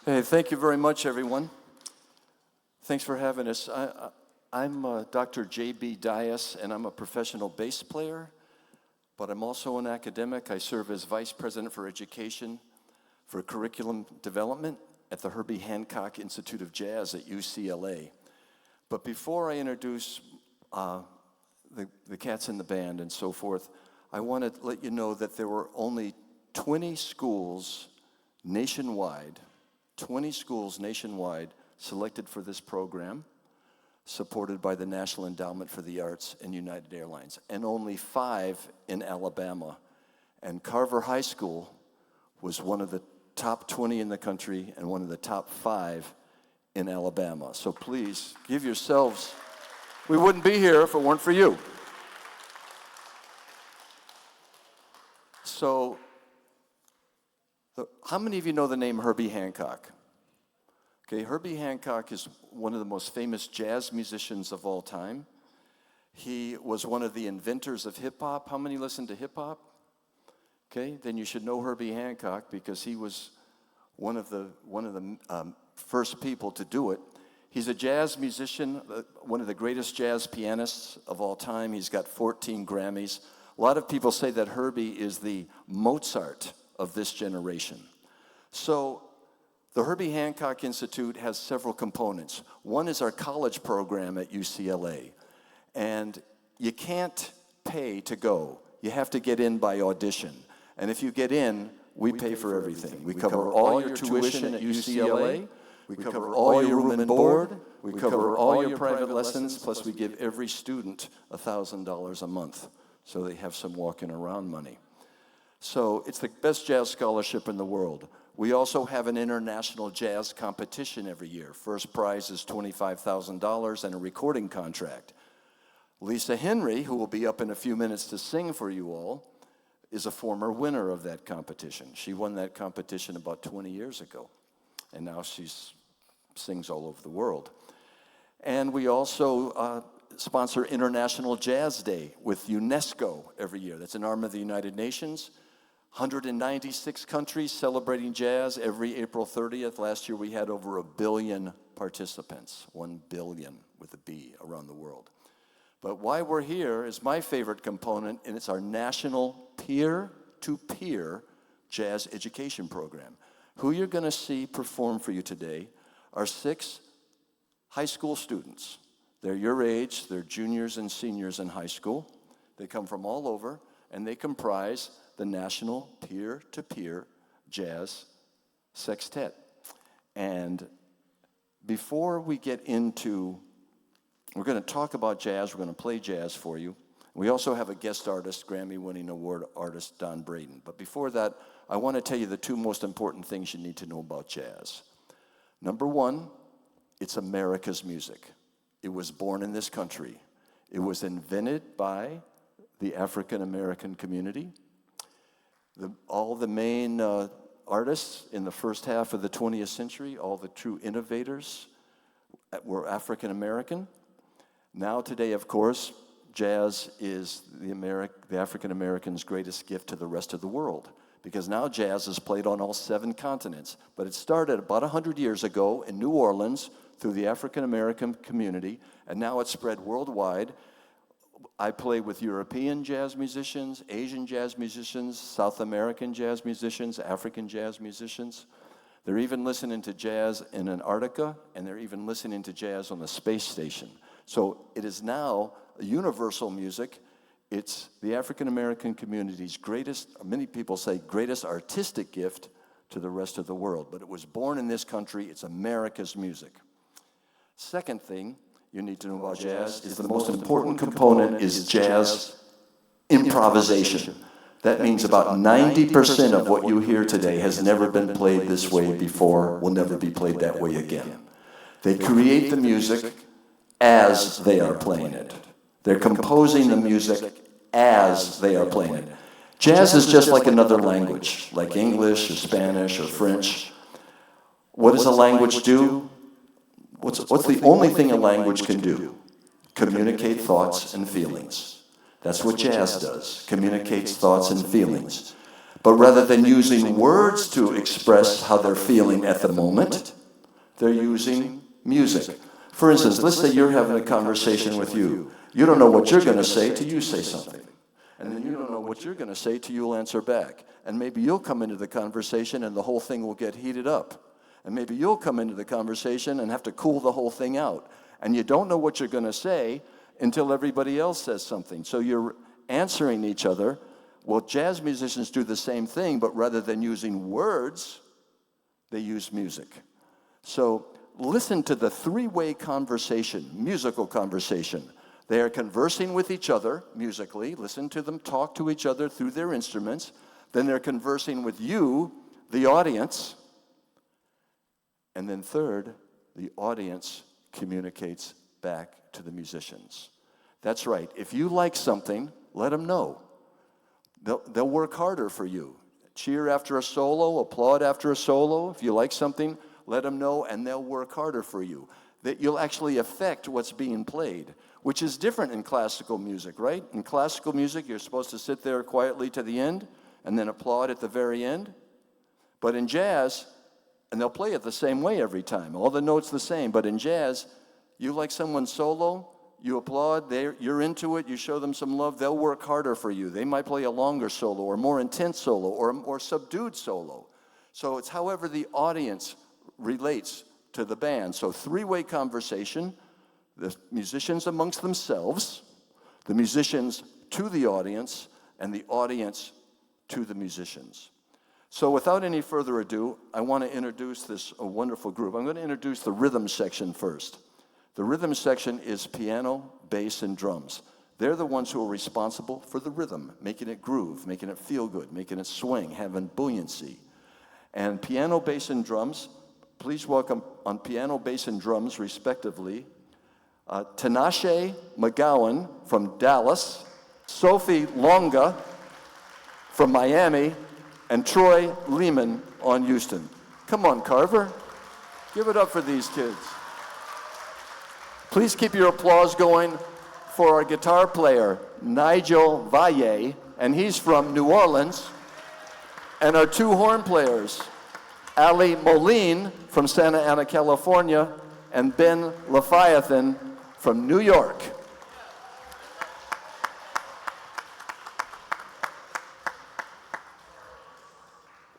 Hey, thank you very much, everyone. Thanks for having us. I'm Dr. J.B. Dias, and I'm a professional bass player, but I'm also an academic. I serve as Vice President for Education for Curriculum Development at the Herbie Hancock Institute of Jazz at UCLA. But before I introduce the cats in the band and so forth, I want to let you know that there were only 20 schools nationwide selected for this program, supported by the National Endowment for the Arts and United Airlines, and only 5 in Alabama. And Carver High School was one of the top 20 in the country and one of the top 5 in Alabama. So please give yourselves, we wouldn't be here if it weren't for you. So, how many of you know the name Herbie Hancock? Okay, Herbie Hancock is one of the most famous jazz musicians of all time. He was one of the inventors of hip-hop. How many listen to hip-hop? Okay, then you should know Herbie Hancock because he was one of the first people to do it. He's a jazz musician, one of the greatest jazz pianists of all time. He's got 14 Grammys. A lot of people say that Herbie is the Mozart of this generation. So the Herbie Hancock Institute has several components. One is our college program at UCLA. And you can't pay to go. You have to get in by audition. And if you get in, we pay for everything. We cover all your tuition at UCLA. We cover all your room and board. We cover all your private lessons, plus we give every student $1,000 a month. So they have some walking around money. So it's the best jazz scholarship in the world. We also have an international jazz competition every year. First prize is $25,000 and a recording contract. Lisa Henry, who will be up in a few minutes to sing for you all, is a former winner of that competition. She won that competition about 20 years ago, and now she sings all over the world. And we also sponsor International Jazz Day with UNESCO every year. That's an arm of the United Nations. 196 countries celebrating jazz every April 30th. Last year we had over 1 billion participants, 1 billion with a B, around the world. But why we're here is my favorite component, and it's our national peer-to-peer jazz education program. Who you're going to see perform for you today are 6 high school students. They're your age, they're juniors and seniors in high school. They come from all over, and they comprise the National Peer-to-Peer Jazz Sextet. And before we get into, we're going to talk about jazz, we're going to play jazz for you. We also have a guest artist, Grammy-winning award artist Don Braden. But before that, I want to tell you the 2 most important things you need to know about jazz. Number 1, it's America's music. It was born in this country. It was invented by the African American community. All the main artists in the first half of the 20th century, all the true innovators were African American. Now today, of course, jazz is the African American's greatest gift to the rest of the world, because now jazz is played on all 7 continents. But it started about 100 years ago in New Orleans through the African American community, and now it's spread worldwide. I play with European jazz musicians, Asian jazz musicians, South American jazz musicians, African jazz musicians. They're even listening to jazz in Antarctica, and they're even listening to jazz on the space station. So it is now a universal music. It's the African American community's greatest, many people say greatest artistic gift to the rest of the world. But it was born in this country. It's America's music. Second thing you need to know about jazz is the most important component is jazz improvisation. That means about 90% of what you hear today has never been played this way before, will never be played that way again. They create the music as they are playing it. They're composing the music as they are playing it. Jazz is just like another language, like English or Spanish or French. What does a language do? What's the only thing a language can do? Communicate thoughts and feelings. That's what jazz does, communicates thoughts and feelings. But rather than using words to express how they're feeling at the moment, they're using music. For instance, let's say you're having a conversation with you. You don't know what you're going to say till you say something. And then you don't know what you're going to say till you'll answer back. And maybe you'll come into the conversation and the whole thing will get heated up. And maybe you'll come into the conversation and have to cool the whole thing out. And you don't know what you're going to say until everybody else says something. So you're answering each other. Well, jazz musicians do the same thing, but rather than using words, they use music. So listen to the three-way conversation, musical conversation. They are conversing with each other musically. Listen to them talk to each other through their instruments. Then they're conversing with you, the audience. And then third, the audience communicates back to the musicians. That's right. If you like something, let them know. They'll work harder for you. Cheer after a solo, applaud after a solo. If you like something, let them know, and they'll work harder for you. That you'll actually affect what's being played, which is different in classical music, right? In classical music, you're supposed to sit there quietly to the end and then applaud at the very end. But in jazz, and they'll play it the same way every time, all the notes the same, but in jazz, you like someone's solo, you applaud, you're into it, you show them some love, they'll work harder for you. They might play a longer solo or more intense solo or a more subdued solo. So it's however the audience relates to the band. So three-way conversation, the musicians amongst themselves, the musicians to the audience, and the audience to the musicians. So without any further ado, I want to introduce this wonderful group. I'm going to introduce the rhythm section first. The rhythm section is piano, bass, and drums. They're the ones who are responsible for the rhythm, making it groove, making it feel good, making it swing, having buoyancy. And piano, bass, and drums, please welcome on piano, bass, and drums, respectively, Tinashe McGowan from Dallas, Sophie Longa from Miami, and Troy Lehman on Houston. Come on, Carver. Give it up for these kids. Please keep your applause going for our guitar player, Nigel Valle, and he's from New Orleans, and our two horn players, Ali Moline from Santa Ana, California, and Ben Leviathan from New York.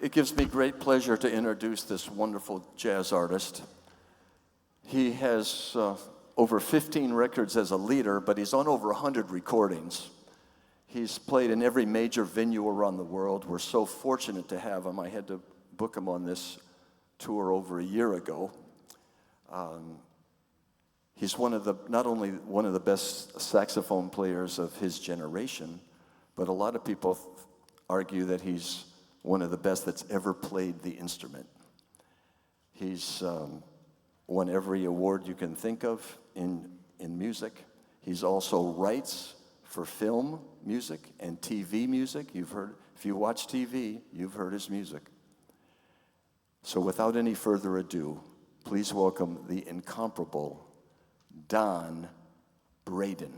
It gives me great pleasure to introduce this wonderful jazz artist. He has over 15 records as a leader, but he's on over 100 recordings. He's played in every major venue around the world. We're so fortunate to have him. I had to book him on this tour over a year ago. He's not only one of the best saxophone players of his generation, but a lot of people argue that he's one of the best that's ever played the instrument. He's won every award you can think of in music. He's also writes for film music and TV music. If you watch TV, you've heard his music. So without any further ado, please welcome the incomparable Don Braden.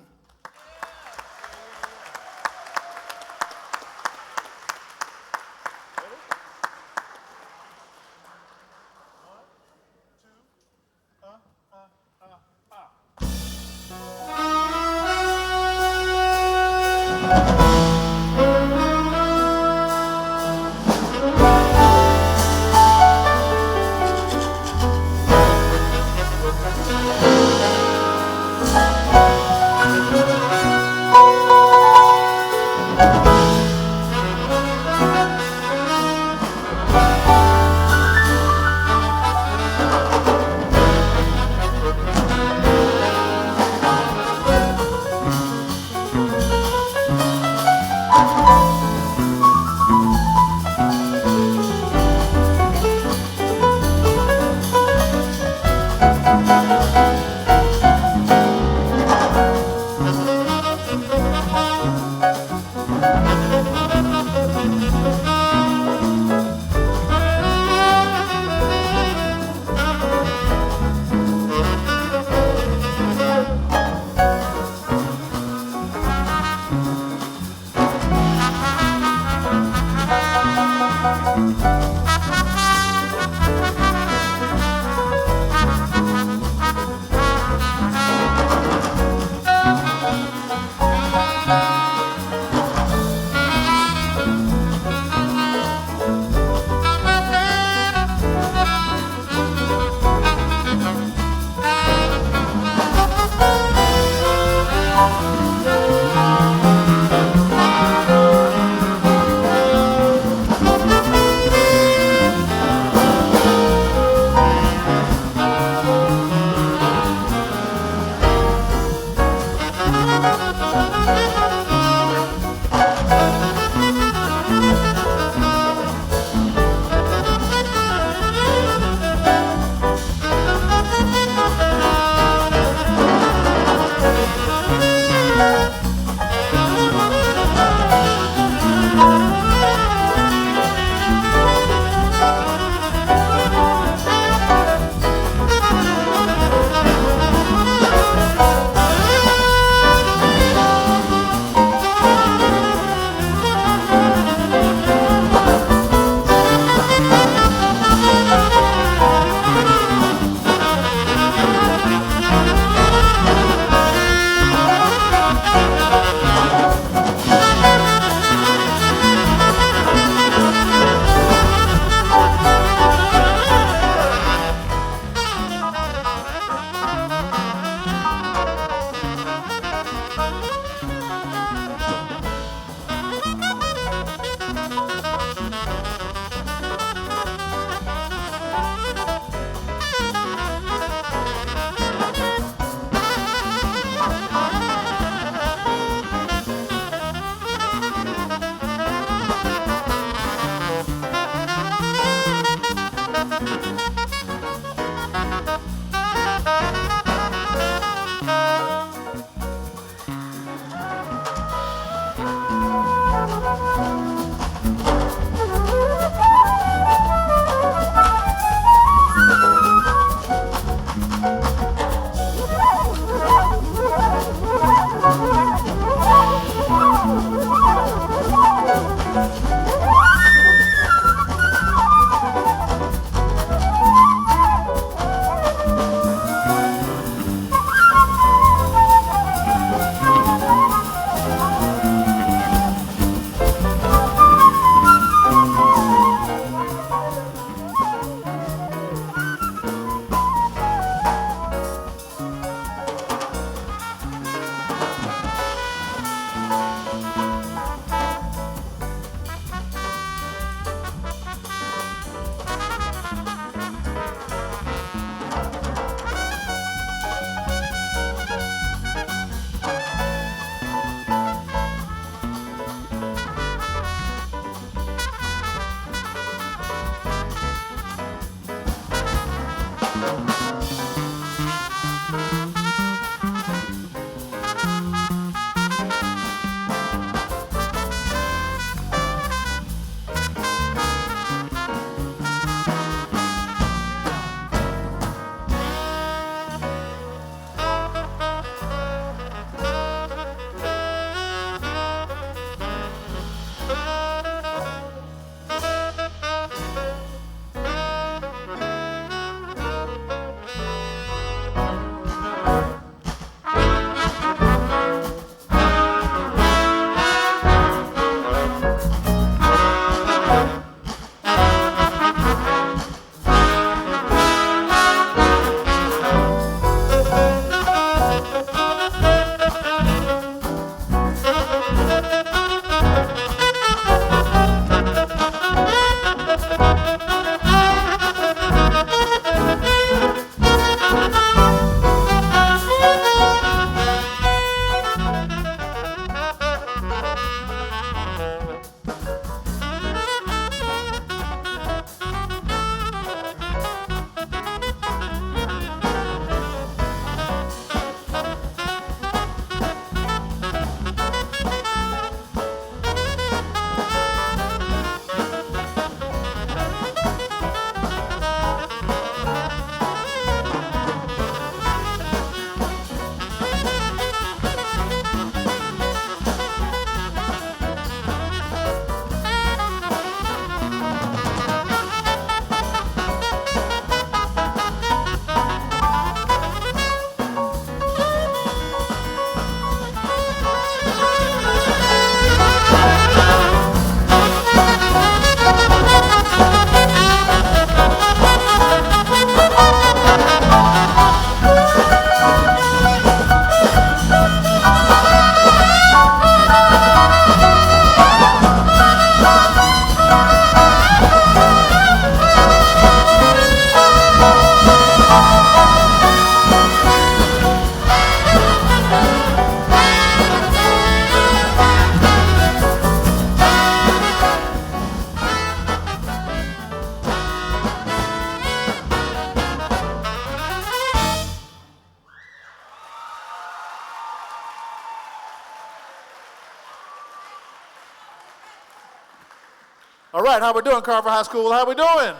All right, how we doing, Carver High School? How we doing?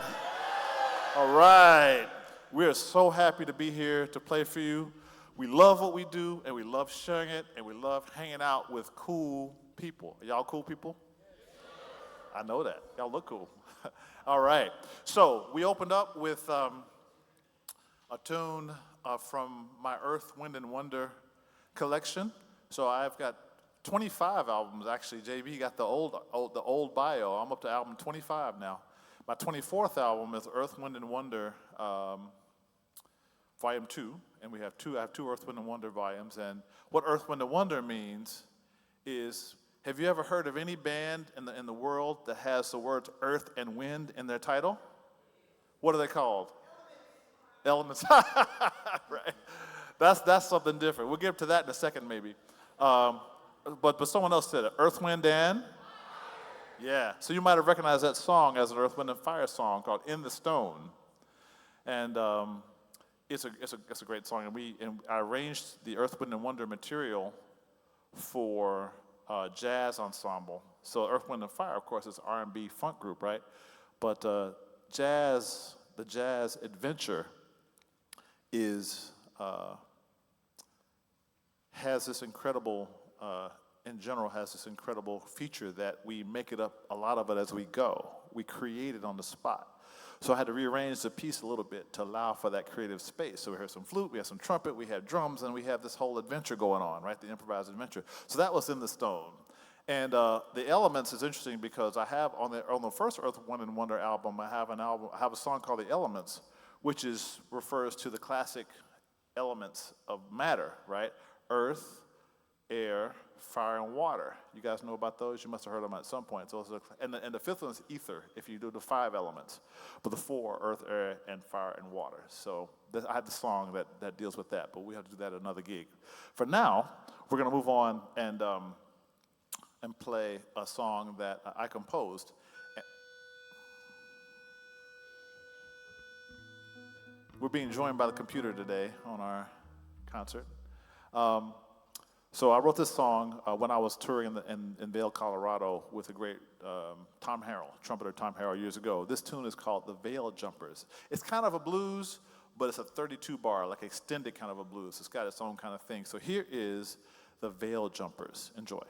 All right. We are so happy to be here to play for you. We love what we do, and we love sharing it, and we love hanging out with cool people. Are y'all cool people? I know that. Y'all look cool. All right. So we opened up with a tune from my Earth, Wind, and Wonder collection. So I've got 25 albums, actually. JB got the old bio. I'm up to album 25 now. My 24th album is Earth, Wind, and Wonder, Volume 2, and I have two Earth, Wind, and Wonder volumes. And what Earth, Wind, and Wonder means is, have you ever heard of any band in the world that has the words Earth and Wind in their title? What are they called? Elements. Right. That's something different. We'll get to that in a second, maybe. But someone else said it. Earth, Wind, and? Yeah. So you might have recognized that song as an Earth, Wind, and Fire song called "In the Stone," and it's a great song. And I arranged the Earth, Wind, and Wonder material for jazz ensemble. So Earth, Wind, and Fire, of course, is R&B funk group, right? But the jazz adventure has this incredible. In general, has this incredible feature that we make it up, a lot of it as we go. We create it on the spot. So I had to rearrange the piece a little bit to allow for that creative space. So we heard some flute, we had some trumpet, we had drums, and we have this whole adventure going on, right? The improvised adventure. So that was In the Stone. And the elements is interesting because I have on the first Earth, Wind, and Wonder album, I have a song called The Elements, which refers to the classic elements of matter, right? Earth, air, fire, and water. You guys know about those? You must have heard them at some point. And the fifth one is ether, if you do the 5 elements. But the 4, earth, air, and fire, and water. So I have the song that deals with that, but we have to do that at another gig. For now, we're going to move on and play a song that I composed. We're being joined by the computer today on our concert. So I wrote this song when I was touring in Vail, Colorado with the great Tom Harrell, trumpeter Tom Harrell years ago. This tune is called The Vail Jumpers. It's kind of a blues, but it's a 32 bar, like extended kind of a blues. It's got its own kind of thing. So here is The Vail Jumpers. Enjoy.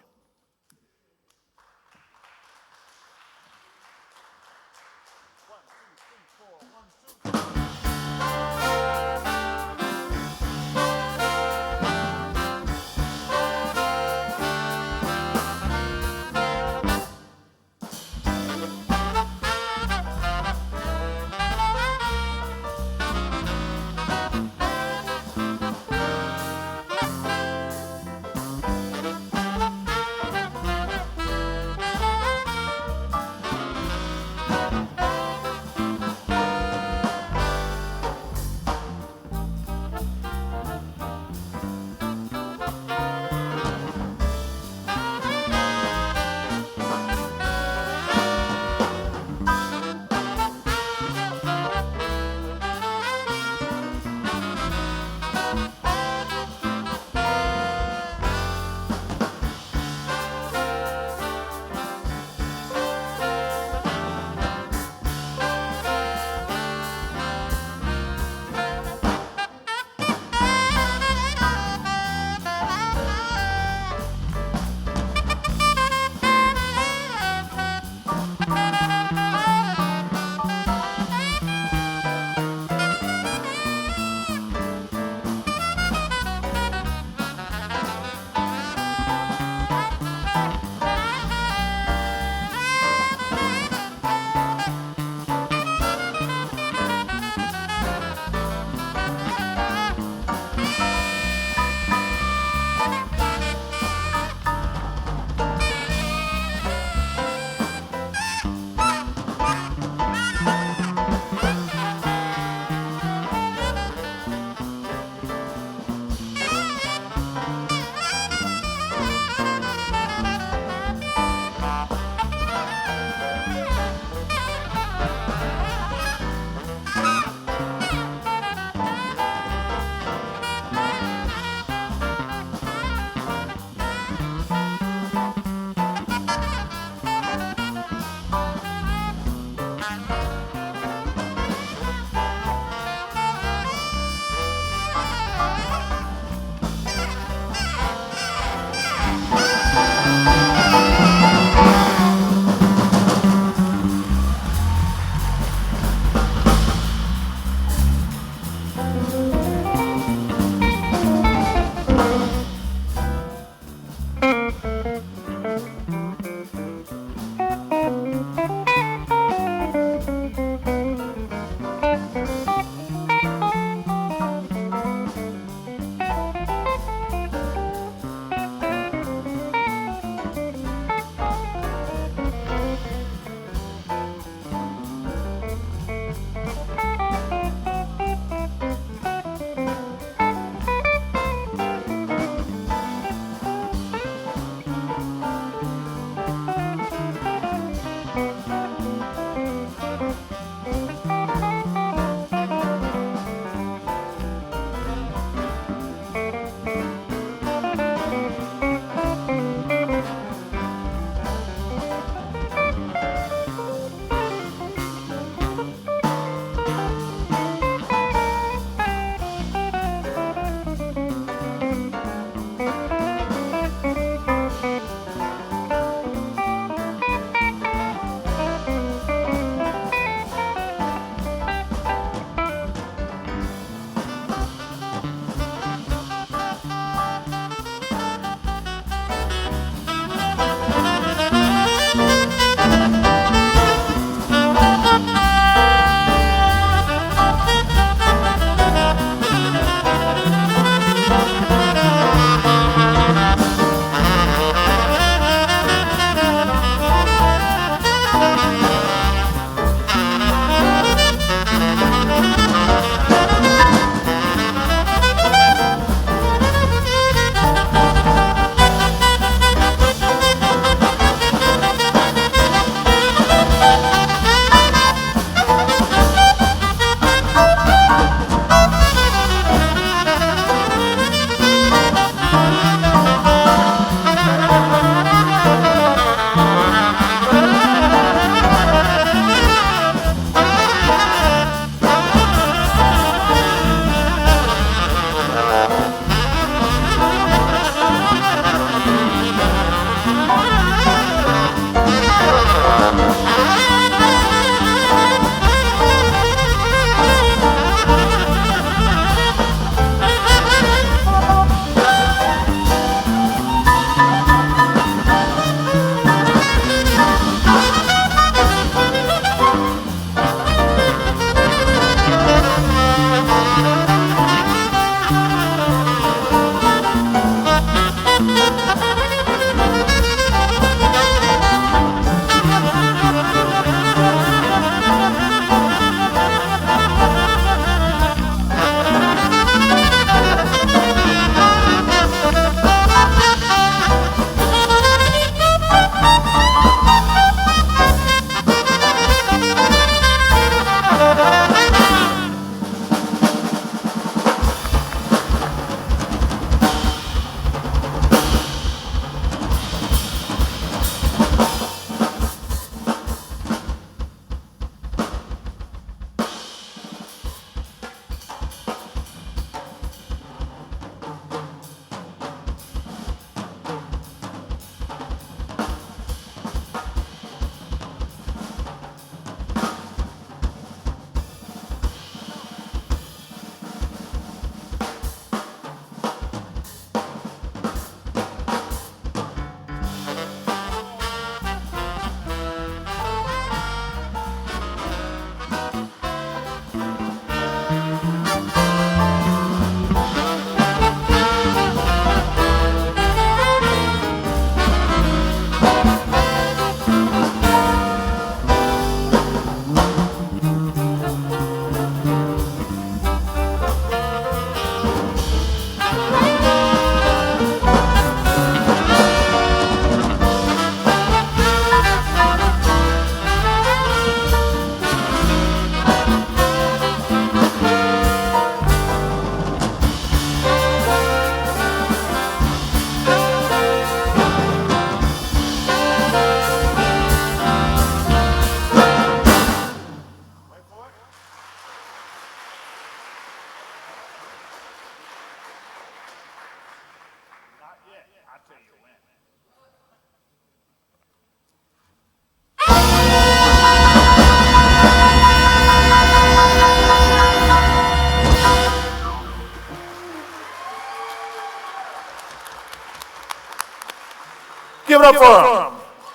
up for them.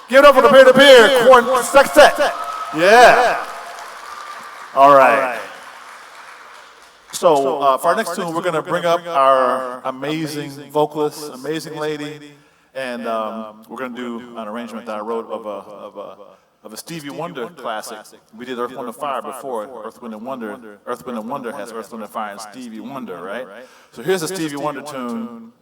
Give it up for the peer-to-peer corn sextet. Yeah. All right. So for our next tune, we're going to bring up our amazing vocalist, amazing lady, and we're going to do an arrangement that I wrote of a Stevie Wonder classic. We did Earth, Wind, and Fire before. Earth, Wind, and Wonder. Earth, Wind, and Wonder has Earth, Wind, and Fire and Stevie Wonder, right? So here's a Stevie Wonder tune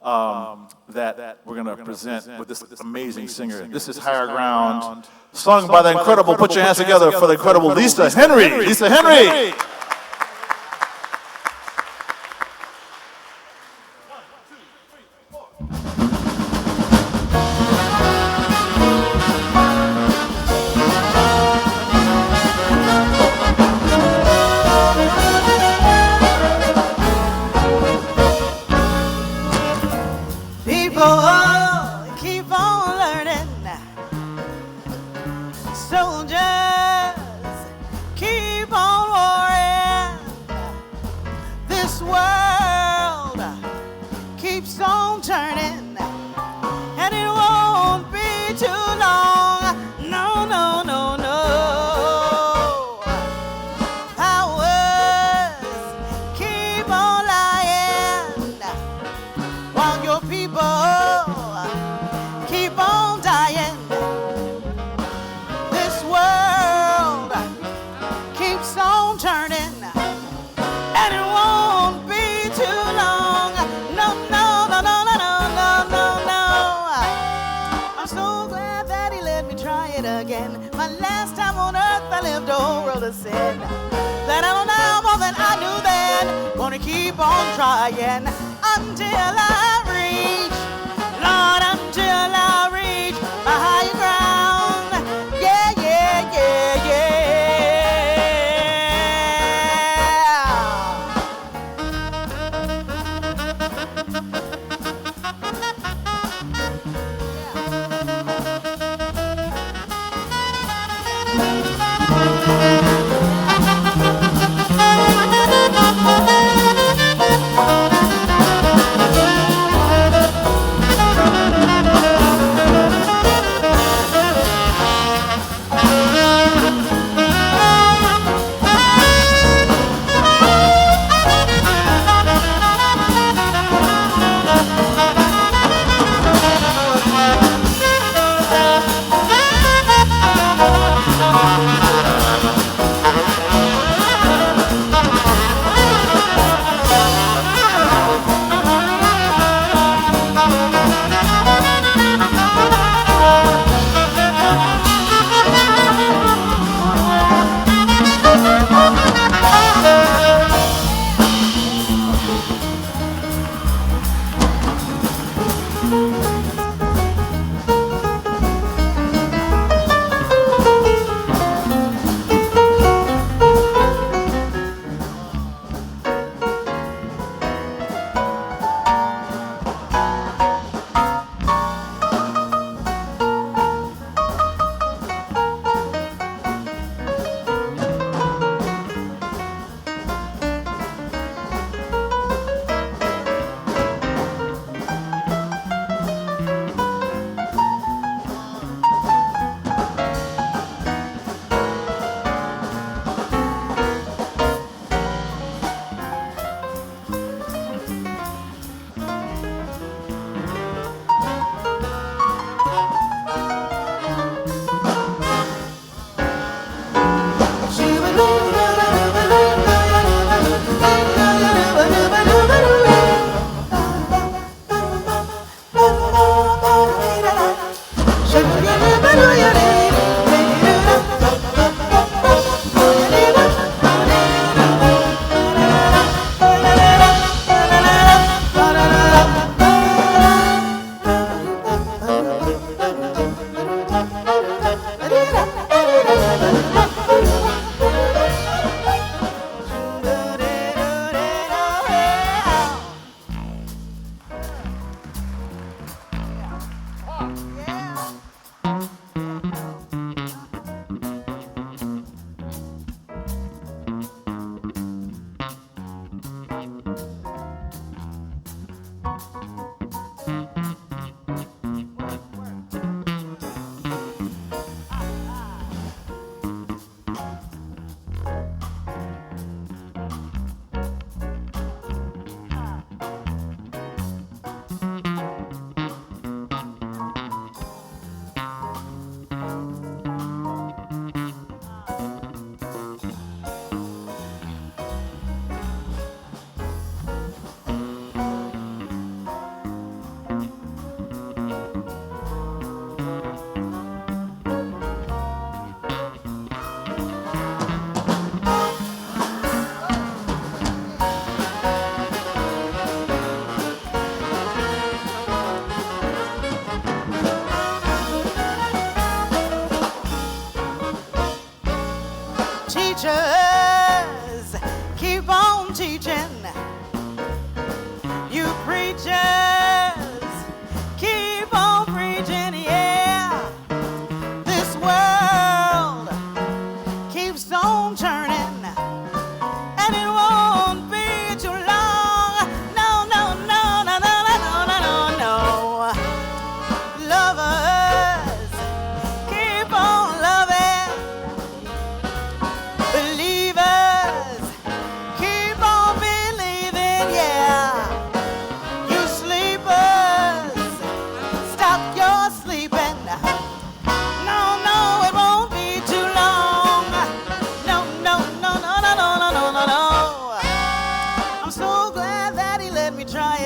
that we're going to present with this amazing singer. This is Higher Ground, sung by the incredible, put your hands together for the incredible Lisa Henry. Lisa Henry! That I don't know more than I knew then. Gonna keep on trying until I reach, Lord, until I reach my higher ground. Yeah, yeah, yeah,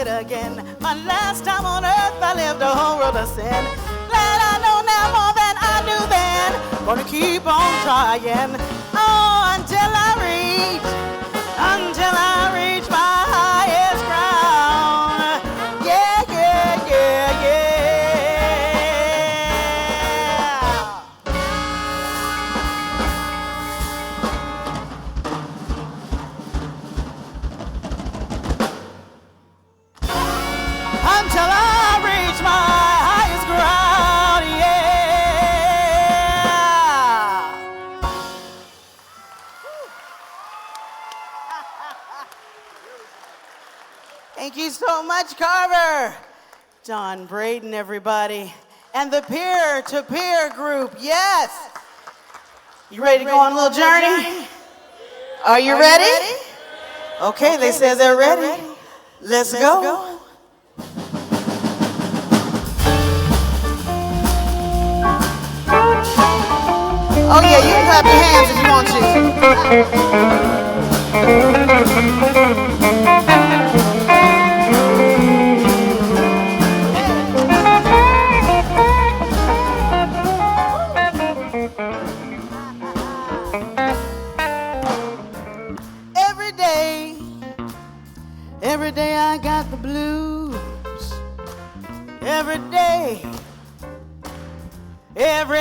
it again. My last time on earth, I lived a whole world of sin. Glad I know now more than I knew then. Gonna keep on trying, oh, until I reach my highest ground. Yeah, yeah, yeah, yeah. Until I reach my highest ground, yeah. Thank you so much, Carver. John Braden, everybody. And the peer-to-peer group, yes. You ready to go on a little journey? Are you ready? Okay, they said they're ready. Let's go. Oh yeah, you can clap your hands if you want Every day I got the blues. Every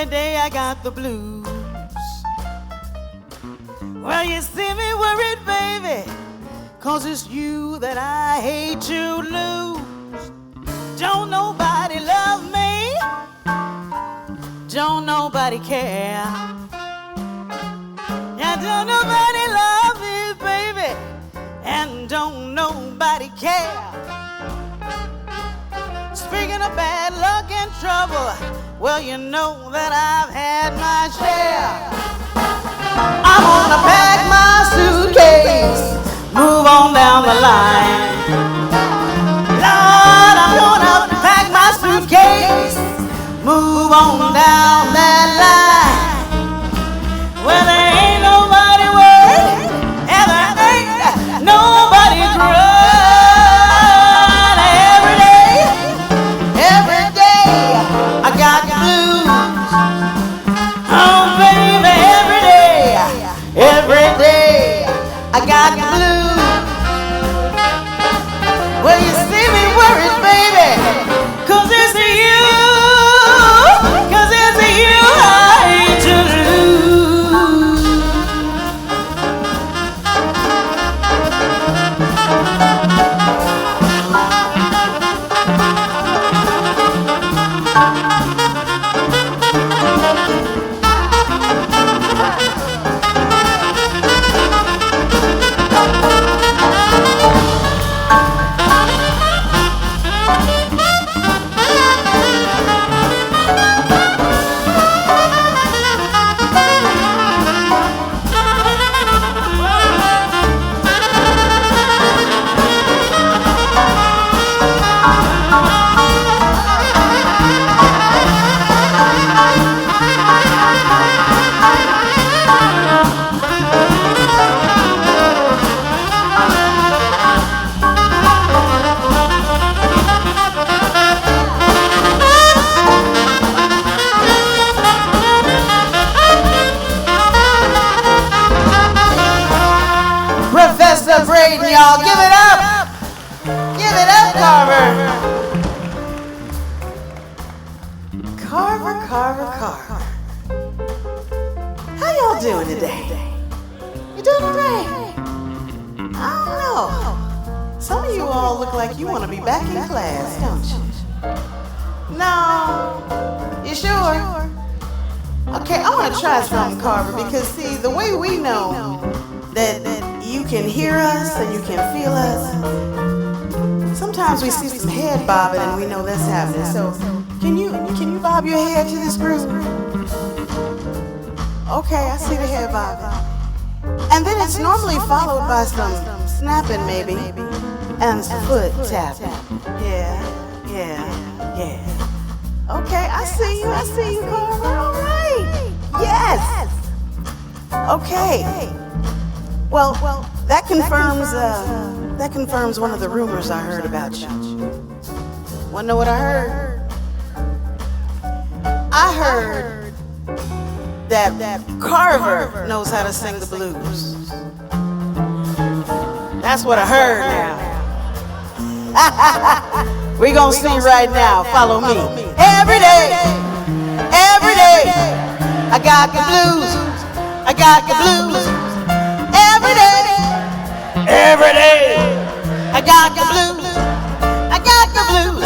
day I got the blues. Well, you see me worried, baby, 'cause it's you that I hate to lose. Don't nobody love me. Don't nobody care. Yeah, don't nobody love me, baby, and don't nobody care. Speaking of bad luck and trouble, well, you know that I've had my share. I'm gonna pack my suitcase, move on down the line. Lord, I'm gonna pack my suitcase, move on down that line. Well, there ain't nobody worried, and there ain't nobody crying. Every day, I got the blues. Oh, baby, every day, I got the blues. Well, you see me worried, baby, 'cause it's you, 'cause it's you I hate to lose. Professor Braden, y'all, give it up. Give it up, Carver. Carver. How y'all doing today? You doing all right? I don't know. Some of you all look like you want to be back in class, don't you? No. You sure? Okay, I want to try something, Carver, because see, the way we know that you can hear us and you can feel us, sometimes we see some head bobbing and we know that's happening. So can you bob your head to this group? Okay, I see the head bobbing. And then it's normally followed by some snapping maybe and some foot tapping. Yeah. Okay, I see you, Carver. All right. Yes. Okay. Well, that confirms that confirms one of the rumors I heard about you. Wanna know what I heard? I heard that Carver knows how to sing the blues. That's what I heard now. We're gonna see right now. Follow me. Every day, I got the blues. I got the blues. Every day, I got the blues. I got the blues.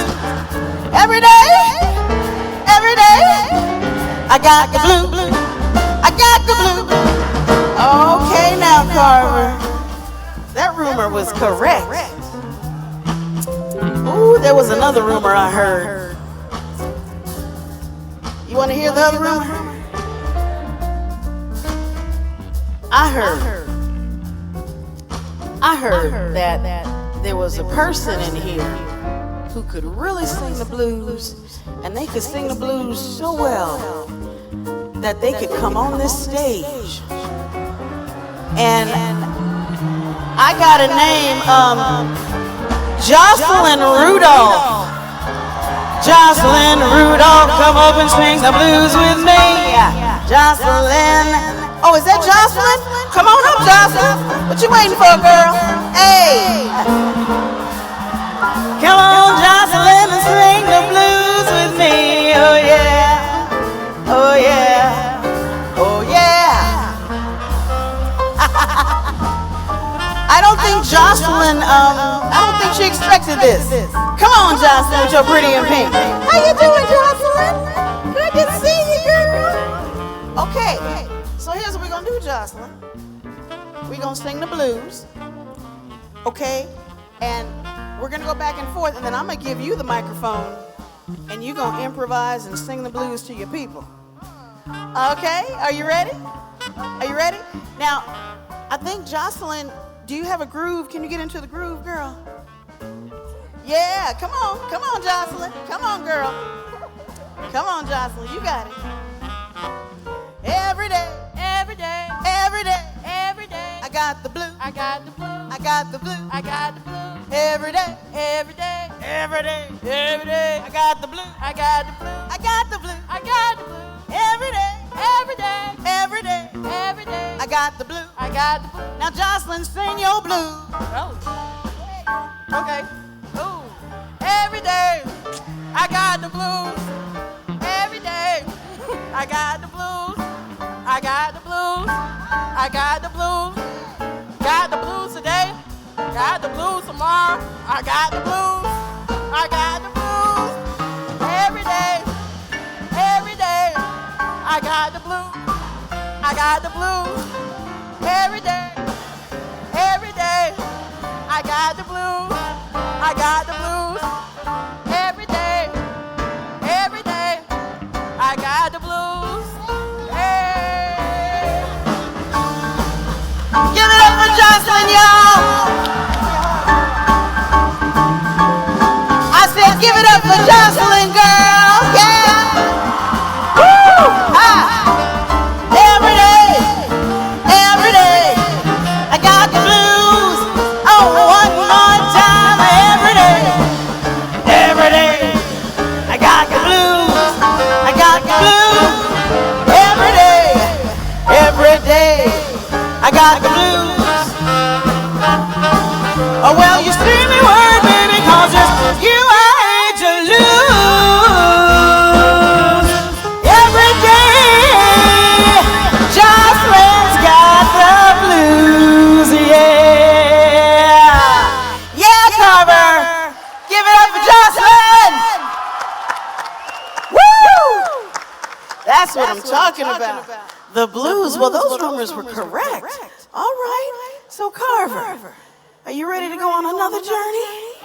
Every day, I got the blues. I got the blues. Okay, now Carver, that rumor was correct. Ooh, there was another rumor I heard. You want to hear the other rumor? I heard that there was a person in here who could really sing the blues, and they could sing the blues so well that they could come on this stage. And I got a name, Jocelyn Rudolph. Jocelyn Rudolph, come up and sing the blues with me. Jocelyn. Oh, is that Jocelyn? Come on up, Jocelyn. What you waiting for, girl? Hey. Come on, Jocelyn, and sing the blues with me. Oh, yeah. Oh, yeah. Oh, yeah. I don't think Jocelyn, I don't think she expected this. Come on, Jocelyn, with your pretty and pink. How you doing, Jocelyn? Good to see you, girl. Okay, so here's what we're gonna do, Jocelyn. We're gonna sing the blues, okay? And we're gonna go back and forth, and then I'm gonna give you the microphone, and you're gonna improvise and sing the blues to your people. Okay, are you ready? Are you ready? Now, I think Jocelyn, do you have a groove? Can you get into the groove, girl? Yeah, come on, Jocelyn. Come on, girl. Come on, Jocelyn, you got it. Every day, I got the blue. I got the blue. I got the blue. I got the blue. Every day, I got the blue. I got the blue. I got the blue. I got the blue. Every day, I got the blue. I got the blue. Now, Jocelyn, sing your blues. Oh. Okay. Ooh. Every day, I got the blues. Every day, I got the blues. I got the blues. I got the blues. Got the blues today. Got the blues tomorrow. I got the blues. I got the blues. Every day, I got the blues. I got the blues. Every day, I got the blues. I got the blues. Every day, I got the blues. Hey. Give it up for Jocelyn, y'all. I said, give it up for Jocelyn, girl. Yeah. Woo. Ha. Every day, I got the blues. Oh, one more time. Every day, I got the blues. I got the blues. Every day, I got the blues. Oh, well, you see me word, baby, 'cause it's you I hate to lose. Every day, Jocelyn's got the blues, yeah. Yeah, Carver, give it up for Jocelyn. Woo! That's what I'm talking about. The blues, well, those rumors were correct. All right, so Carver, are you ready to go on another journey?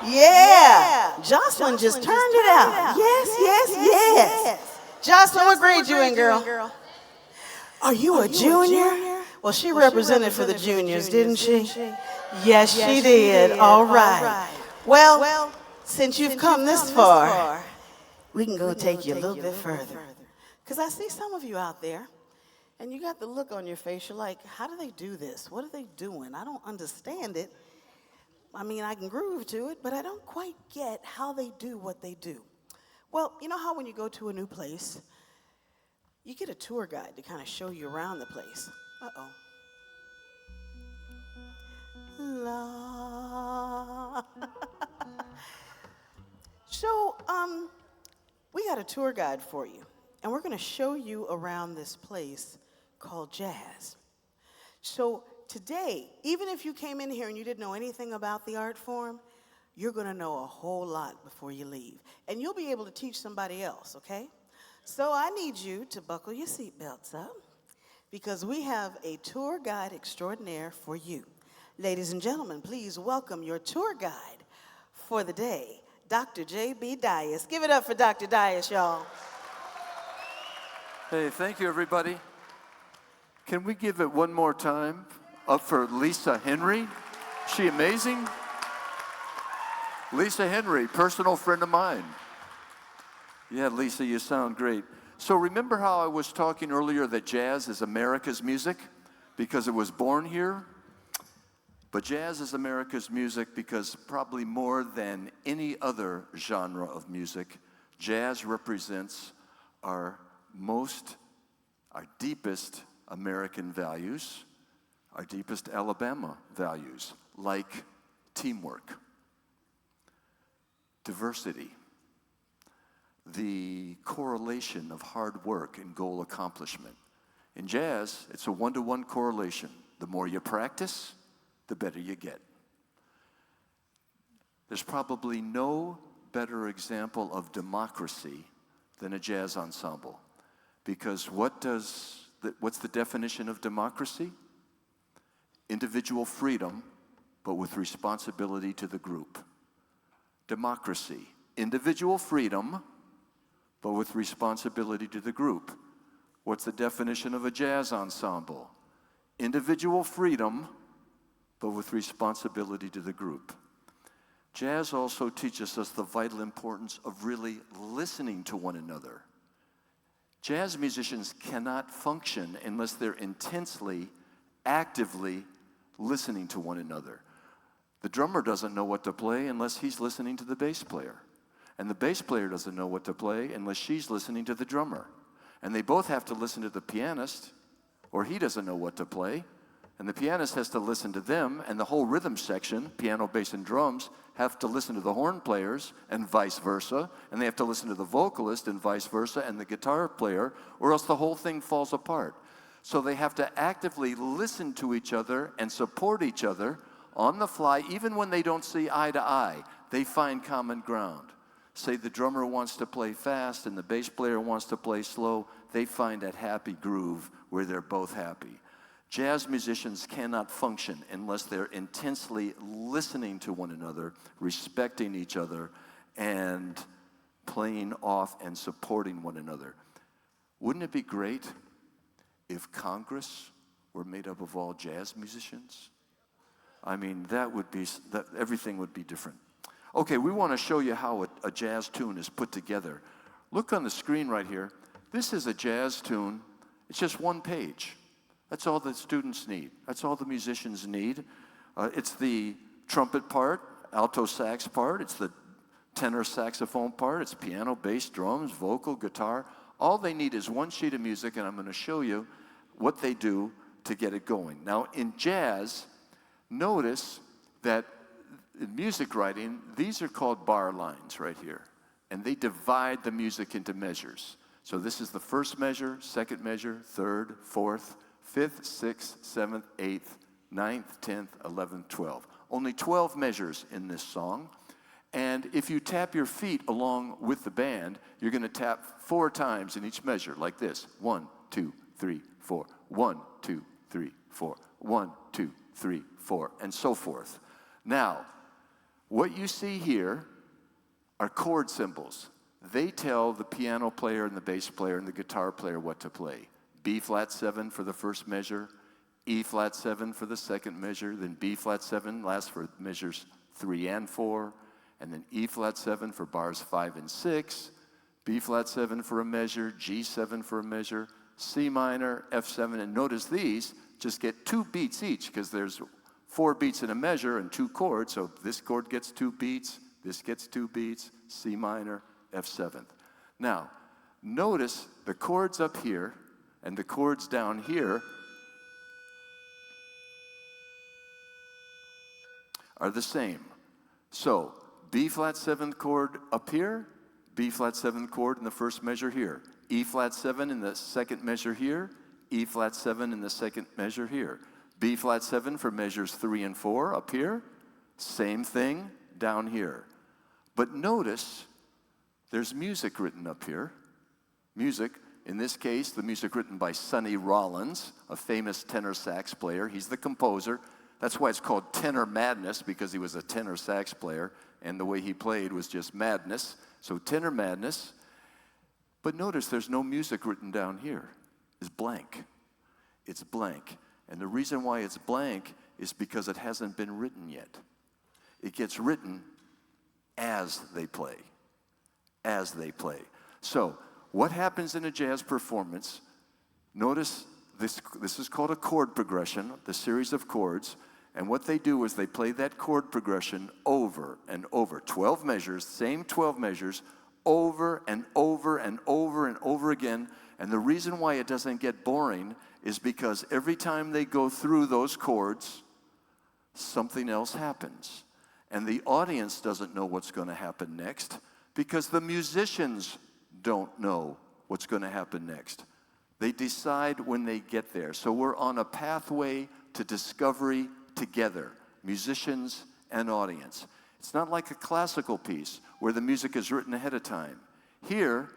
Yeah, Jocelyn just turned it out. Yes. Jocelyn, what grade you in, girl? Are you a junior? Well, she represented for the juniors, didn't she? Yes, she did. All right. Well, since you've come this far, we can go take you a little bit further. Because I see some of you out there, And you got the look on your face. You're like, how do they do this? What are they doing? I don't understand it. I mean, I can groove to it, but I don't quite get how they do what they do. Well, you know how when you go to a new place, you get a tour guide to kind of show you around the place. Uh-oh. La. So, we got a tour guide for you, and we're going to show you around this place called jazz. So today, even if you came in here and you didn't know anything about the art form, you're going to know a whole lot before you leave, and you'll be able to teach somebody else, okay? So I need you to buckle your seatbelts up, because we have a tour guide extraordinaire for you. Ladies and gentlemen, please welcome your tour guide for the day, Dr. J.B. Dias. Give it up for Dr. Dias, y'all. Hey, thank you, everybody. Can we give it one more time up for Lisa Henry? Is she amazing? Lisa Henry, personal friend of mine. Yeah, Lisa, you sound great. So remember how I was talking earlier that jazz is America's music because it was born here? But jazz is America's music because probably more than any other genre of music, jazz represents our deepest American values, our deepest Alabama values, like teamwork, diversity, the correlation of hard work and goal accomplishment. In jazz, it's a one-to-one correlation. The more you practice, the better you get. There's probably no better example of democracy than a jazz ensemble. Because what's the definition of democracy? Individual freedom, but with responsibility to the group. Democracy, individual freedom, but with responsibility to the group. What's the definition of a jazz ensemble? Individual freedom, but with responsibility to the group. Jazz also teaches us the vital importance of really listening to one another. Jazz musicians cannot function unless they're intensely, actively listening to one another. The drummer doesn't know what to play unless he's listening to the bass player. And the bass player doesn't know what to play unless she's listening to the drummer. And they both have to listen to the pianist, or he doesn't know what to play. And the pianist has to listen to them, and the whole rhythm section, piano, bass, and drums, have to listen to the horn players, and vice versa. And they have to listen to the vocalist, and vice versa, and the guitar player, or else the whole thing falls apart. So they have to actively listen to each other and support each other on the fly, even when they don't see eye to eye. They find common ground. Say the drummer wants to play fast and the bass player wants to play slow, they find that happy groove where they're both happy. Jazz musicians cannot function unless they're intensely listening to one another, respecting each other, and playing off and supporting one another. Wouldn't it be great if Congress were made up of all jazz musicians? I mean, everything would be different. Okay, we want to show you how a jazz tune is put together. Look on the screen right here. This is a jazz tune. It's just one page. That's all the students need. That's all the musicians need. It's the trumpet part, alto sax part. It's the tenor saxophone part. It's piano, bass, drums, vocal, guitar. All they need is one sheet of music, and I'm going to show you what they do to get it going. Now, in jazz, notice that in music writing, these are called bar lines right here, and they divide the music into measures. So this is the first measure, second measure, third, fourth, fifth, sixth, seventh, eighth, ninth, 10th, 11th, 12th. Only 12 measures in this song. And if you tap your feet along with the band, you're going to tap 4 times in each measure, like this. 1, 2, 3, 4. 1, 2, 3, 4. 1, 2, 3, 4, and so forth. Now, what you see here are chord symbols. They tell the piano player and the bass player and the guitar player what to play. B flat 7 for the first measure, E flat 7 for the second measure, then B flat 7 lasts for measures 3 and 4, and then E flat 7 for bars 5 and 6, B flat 7 for a measure, G7 for a measure, C minor, F7, and notice these just get 2 beats each because there's 4 beats in a measure and 2 chords, so this chord gets 2 beats, this gets 2 beats, C minor, F7. Now, notice the chords up here and the chords down here are the same. So, B flat 7th chord up here, B flat 7th chord in the first measure here, E flat 7 in the second measure here, E flat 7 in the second measure here. B flat 7 for measures 3 and 4 up here, same thing down here. But notice there's music written up here. Music, in this case, the music written by Sonny Rollins, a famous tenor sax player. He's the composer. That's why it's called Tenor Madness, because he was a tenor sax player, and the way he played was just madness. So Tenor Madness. But notice there's no music written down here. It's blank. It's blank. And the reason why it's blank is because it hasn't been written yet. It gets written as they play. As they play. So, what happens in a jazz performance? Notice this is called a chord progression, the series of chords. And what they do is they play that chord progression over and over. 12 measures, same 12 measures, over and over and over and over again. And the reason why it doesn't get boring is because every time they go through those chords, something else happens. And the audience doesn't know what's going to happen next because the musicians don't know what's going to happen next. They decide when they get there. So we're on a pathway to discovery together, musicians and audience. It's not like a classical piece where the music is written ahead of time. Here,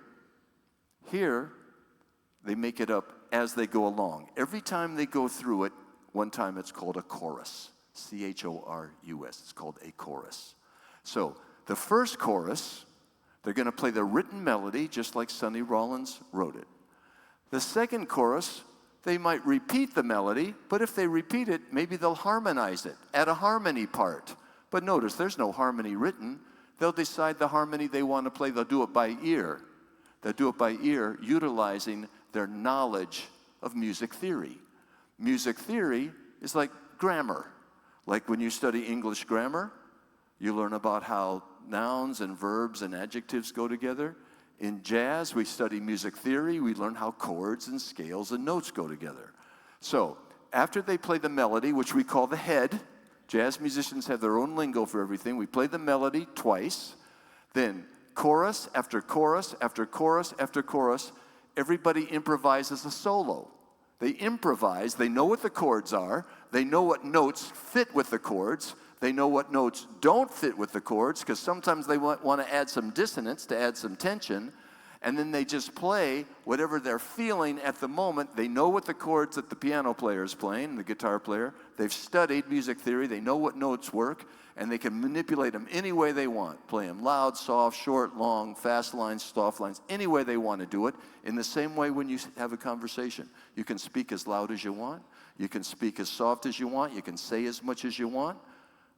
they make it up as they go along. Every time they go through it, one time it's called a chorus. C-H-O-R-U-S. It's called a chorus. So the first chorus, they're going to play the written melody just like Sonny Rollins wrote it. The second chorus, they might repeat the melody, but if they repeat it, maybe they'll harmonize it, add a harmony part. But notice, there's no harmony written. They'll decide the harmony they want to play. They'll do it by ear. They'll do it by ear, utilizing their knowledge of music theory. Music theory is like grammar. Like when you study English grammar, you learn about how nouns and verbs and adjectives go together. In jazz, we study music theory. We learn how chords and scales and notes go together. So after they play the melody, which we call the head, jazz musicians have their own lingo for everything. We play the melody twice. Then chorus after chorus after chorus after chorus, everybody improvises a solo. They improvise. They know what the chords are. They know what notes fit with the chords. They know what notes don't fit with the chords, because sometimes they want to add some dissonance to add some tension, and then they just play whatever they're feeling at the moment. They know what the chords that the piano player is playing, the guitar player. They've studied music theory. They know what notes work, and they can manipulate them any way they want. Play them loud, soft, short, long, fast lines, soft lines, any way they want to do it. In the same way when you have a conversation. You can speak as loud as you want. You can speak as soft as you want. You can say as much as you want.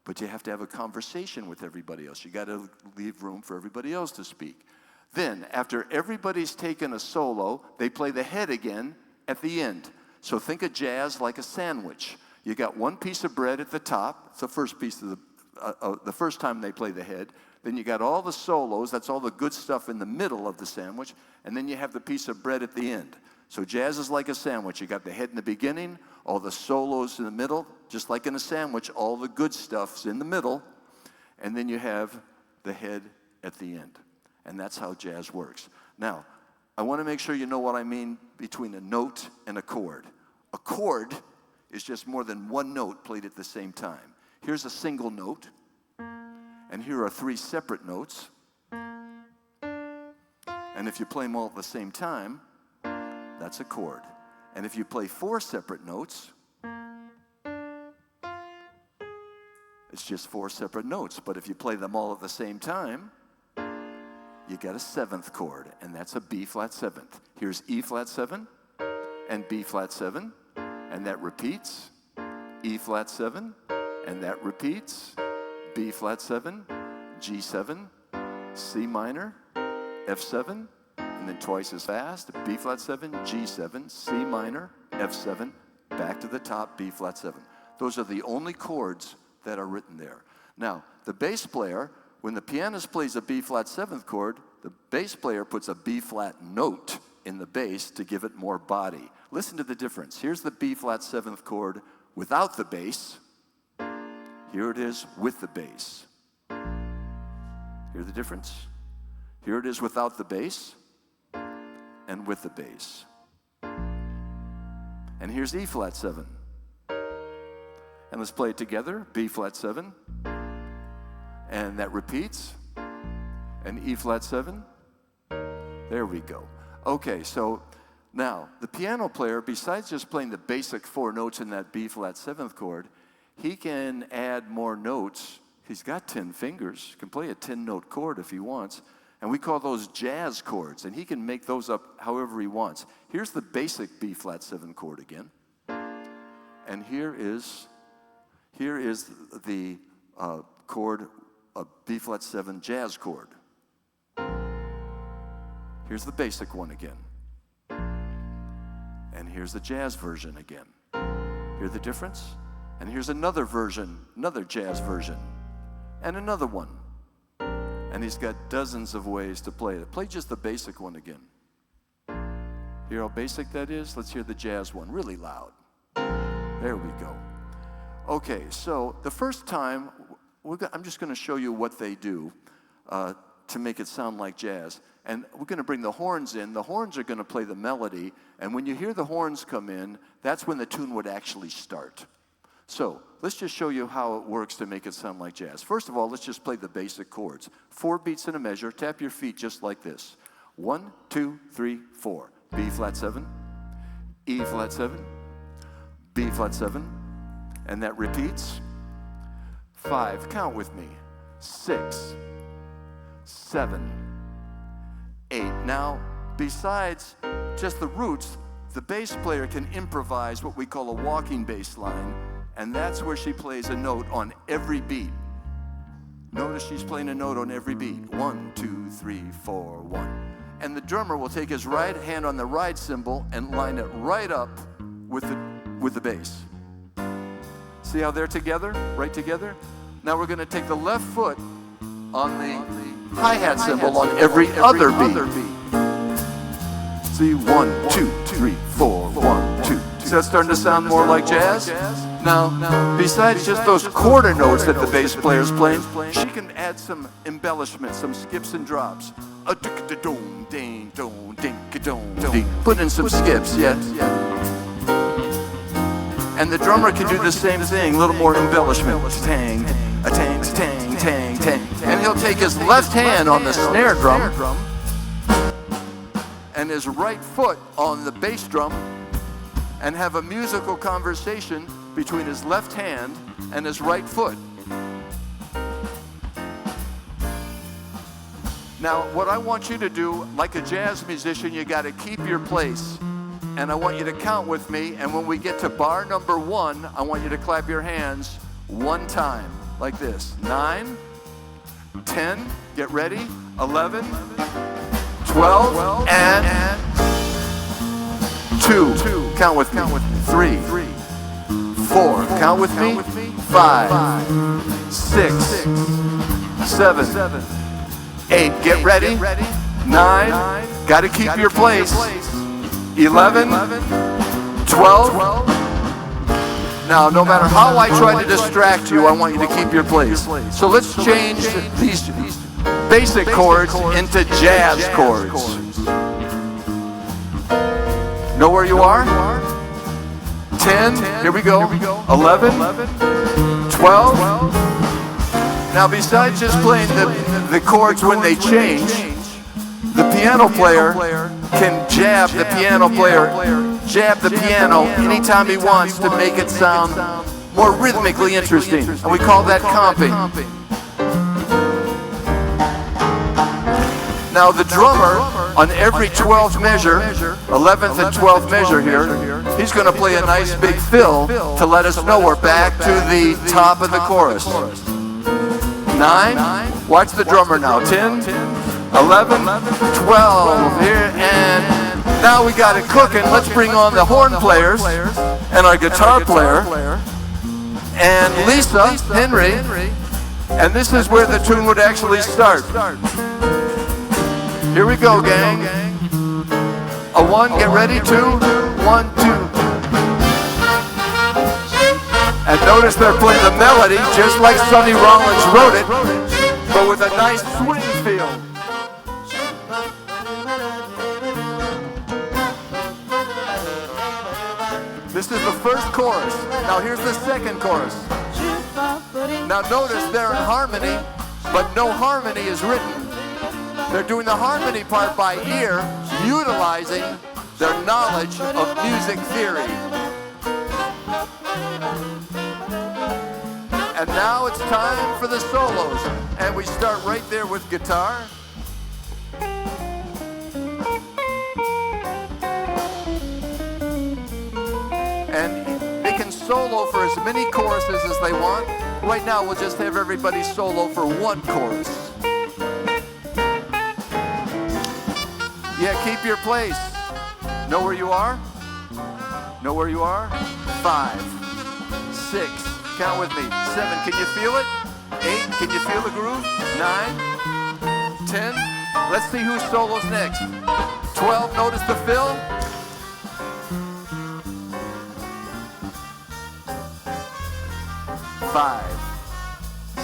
But you have to have a conversation with everybody else. You got to leave room for everybody else to speak. Then, after everybody's taken a solo, they play the head again at the end. So think of jazz like a sandwich. You got one piece of bread at the top. It's the first piece of the first time they play the head. Then you got all the solos. That's all the good stuff in the middle of the sandwich. And then you have the piece of bread at the end. So jazz is like a sandwich. You got the head in the beginning, all the solos in the middle. Just like in a sandwich, all the good stuff's in the middle. And then you have the head at the end. And that's how jazz works. Now, I want to make sure you know what I mean between a note and a chord. A chord is just more than one note played at the same time. Here's a single note, and here are 3 separate notes. And if you play them all at the same time, that's a chord. And if you play 4 separate notes, it's just 4 separate notes. But if you play them all at the same time, you got a 7th chord, and that's a B flat 7th. Here's E flat 7 and B flat 7, and that repeats. E flat 7, and that repeats. B flat 7, G7, C minor, F7, and then twice as fast. B flat 7, G7, C minor, F7, back to the top, B flat 7. Those are the only chords that are written there. Now, the bass player, when the pianist plays a B flat 7th chord, the bass player puts a B flat note in the bass to give it more body. Listen to the difference. Here's the B flat 7th chord without the bass. Here it is with the bass. Hear the difference? Here it is without the bass and with the bass. And here's E flat 7. And let's play it together. B flat 7. And that repeats. And E flat 7. There we go. Okay, so now the piano player, besides just playing the basic 4 notes in that B flat 7th chord, he can add more notes. He's got 10 fingers. He can play a 10-note chord if he wants. And we call those jazz chords. And he can make those up however he wants. Here's the basic B flat 7 chord again. And here is the chord, a B flat 7 jazz chord. Here's the basic one again. And here's the jazz version again. Hear the difference? And here's another version, another jazz version. And another one. And he's got dozens of ways to play it. Play just the basic one again. Hear how basic that is? Let's hear the jazz one really loud. There we go. Okay, so the first time, I'm just going to show you what they do to make it sound like jazz. And we're going to bring the horns in. The horns are going to play the melody. And when you hear the horns come in, that's when the tune would actually start. So let's just show you how it works to make it sound like jazz. First of all, let's just play the basic chords. 4 beats in a measure. Tap your feet just like this. 1, 2, 3, 4. B flat 7, E flat 7, B flat 7, and that repeats. 5, count with me. 6, 7, 8. Now, besides just the roots, the bass player can improvise what we call a walking bass line, and that's where she plays a note on every beat. Notice she's playing a note on every beat. 1, 2, 3, 4, 1. And the drummer will take his right hand on the ride cymbal and line it right up with the bass. See how they're together, right together? Now we're going to take the left foot on the hi-hat cymbal on every other beat. See, 1, 2, 3, 4, 1, 2. Is that starting to sound more like jazz? Now, besides just those quarter notes that the bass player's playing, she can add some embellishments, some skips and drops. A ding ding dong ding dong ding. Put in some skips, yeah. And the drummer can do the same thing, a little more embellishment. Tang, a tang, tang, tang, tang. And he'll take his left hand on the snare drum and his right foot on the bass drum and have a musical conversation between his left hand and his right foot. Now, what I want you to do, like a jazz musician, you got to keep your place. And I want you to count with me. And when we get to bar number 1, I want you to clap your hands 1 time, like this. 9, 10, get ready, 11, 12, and 2. Count with me. 3, 4. Count with me. 5, 6, 7, 8. Get ready. 9. Got to keep your place. 11, 12. Now, no matter how I try to distract you, I want you to keep your place. So let's change these basic chords into jazz chords. Know where you are? 10, here we go. 11, 12. Now, besides just playing the chords when they change, the piano player can jab the piano anytime he wants to make it sound more rhythmically interesting. And we call that comping. Now the drummer, on every 12th measure, 11th and 12th measure here, he's going to play a nice big fill to let us know we're back to the top of the chorus. 9, watch the drummer now. 10, 11, 12. Here, and now we got it cooking. Let's bring on the horn players and our guitar player and Lisa Henry. And this is where the tune would actually start. Here we go, gang. A 1, get ready, 2, 1, 2. And notice they're playing the melody just like Sonny Rollins wrote it, but with a nice swing feel. This is the first chorus. Now here's the second chorus. Now notice they're in harmony, but no harmony is written. They're doing the harmony part by ear, utilizing their knowledge of music theory. And now it's time for the solos. And we start right there with guitar. And they can solo for as many choruses as they want. Right now, we'll just have everybody solo for one chorus. Yeah, keep your place. Know where you are? Know where you are? 5, 6, count with me. 7, can you feel it? 8, can you feel the groove? 9, 10, let's see who solos next. 12, notice the fill. 5,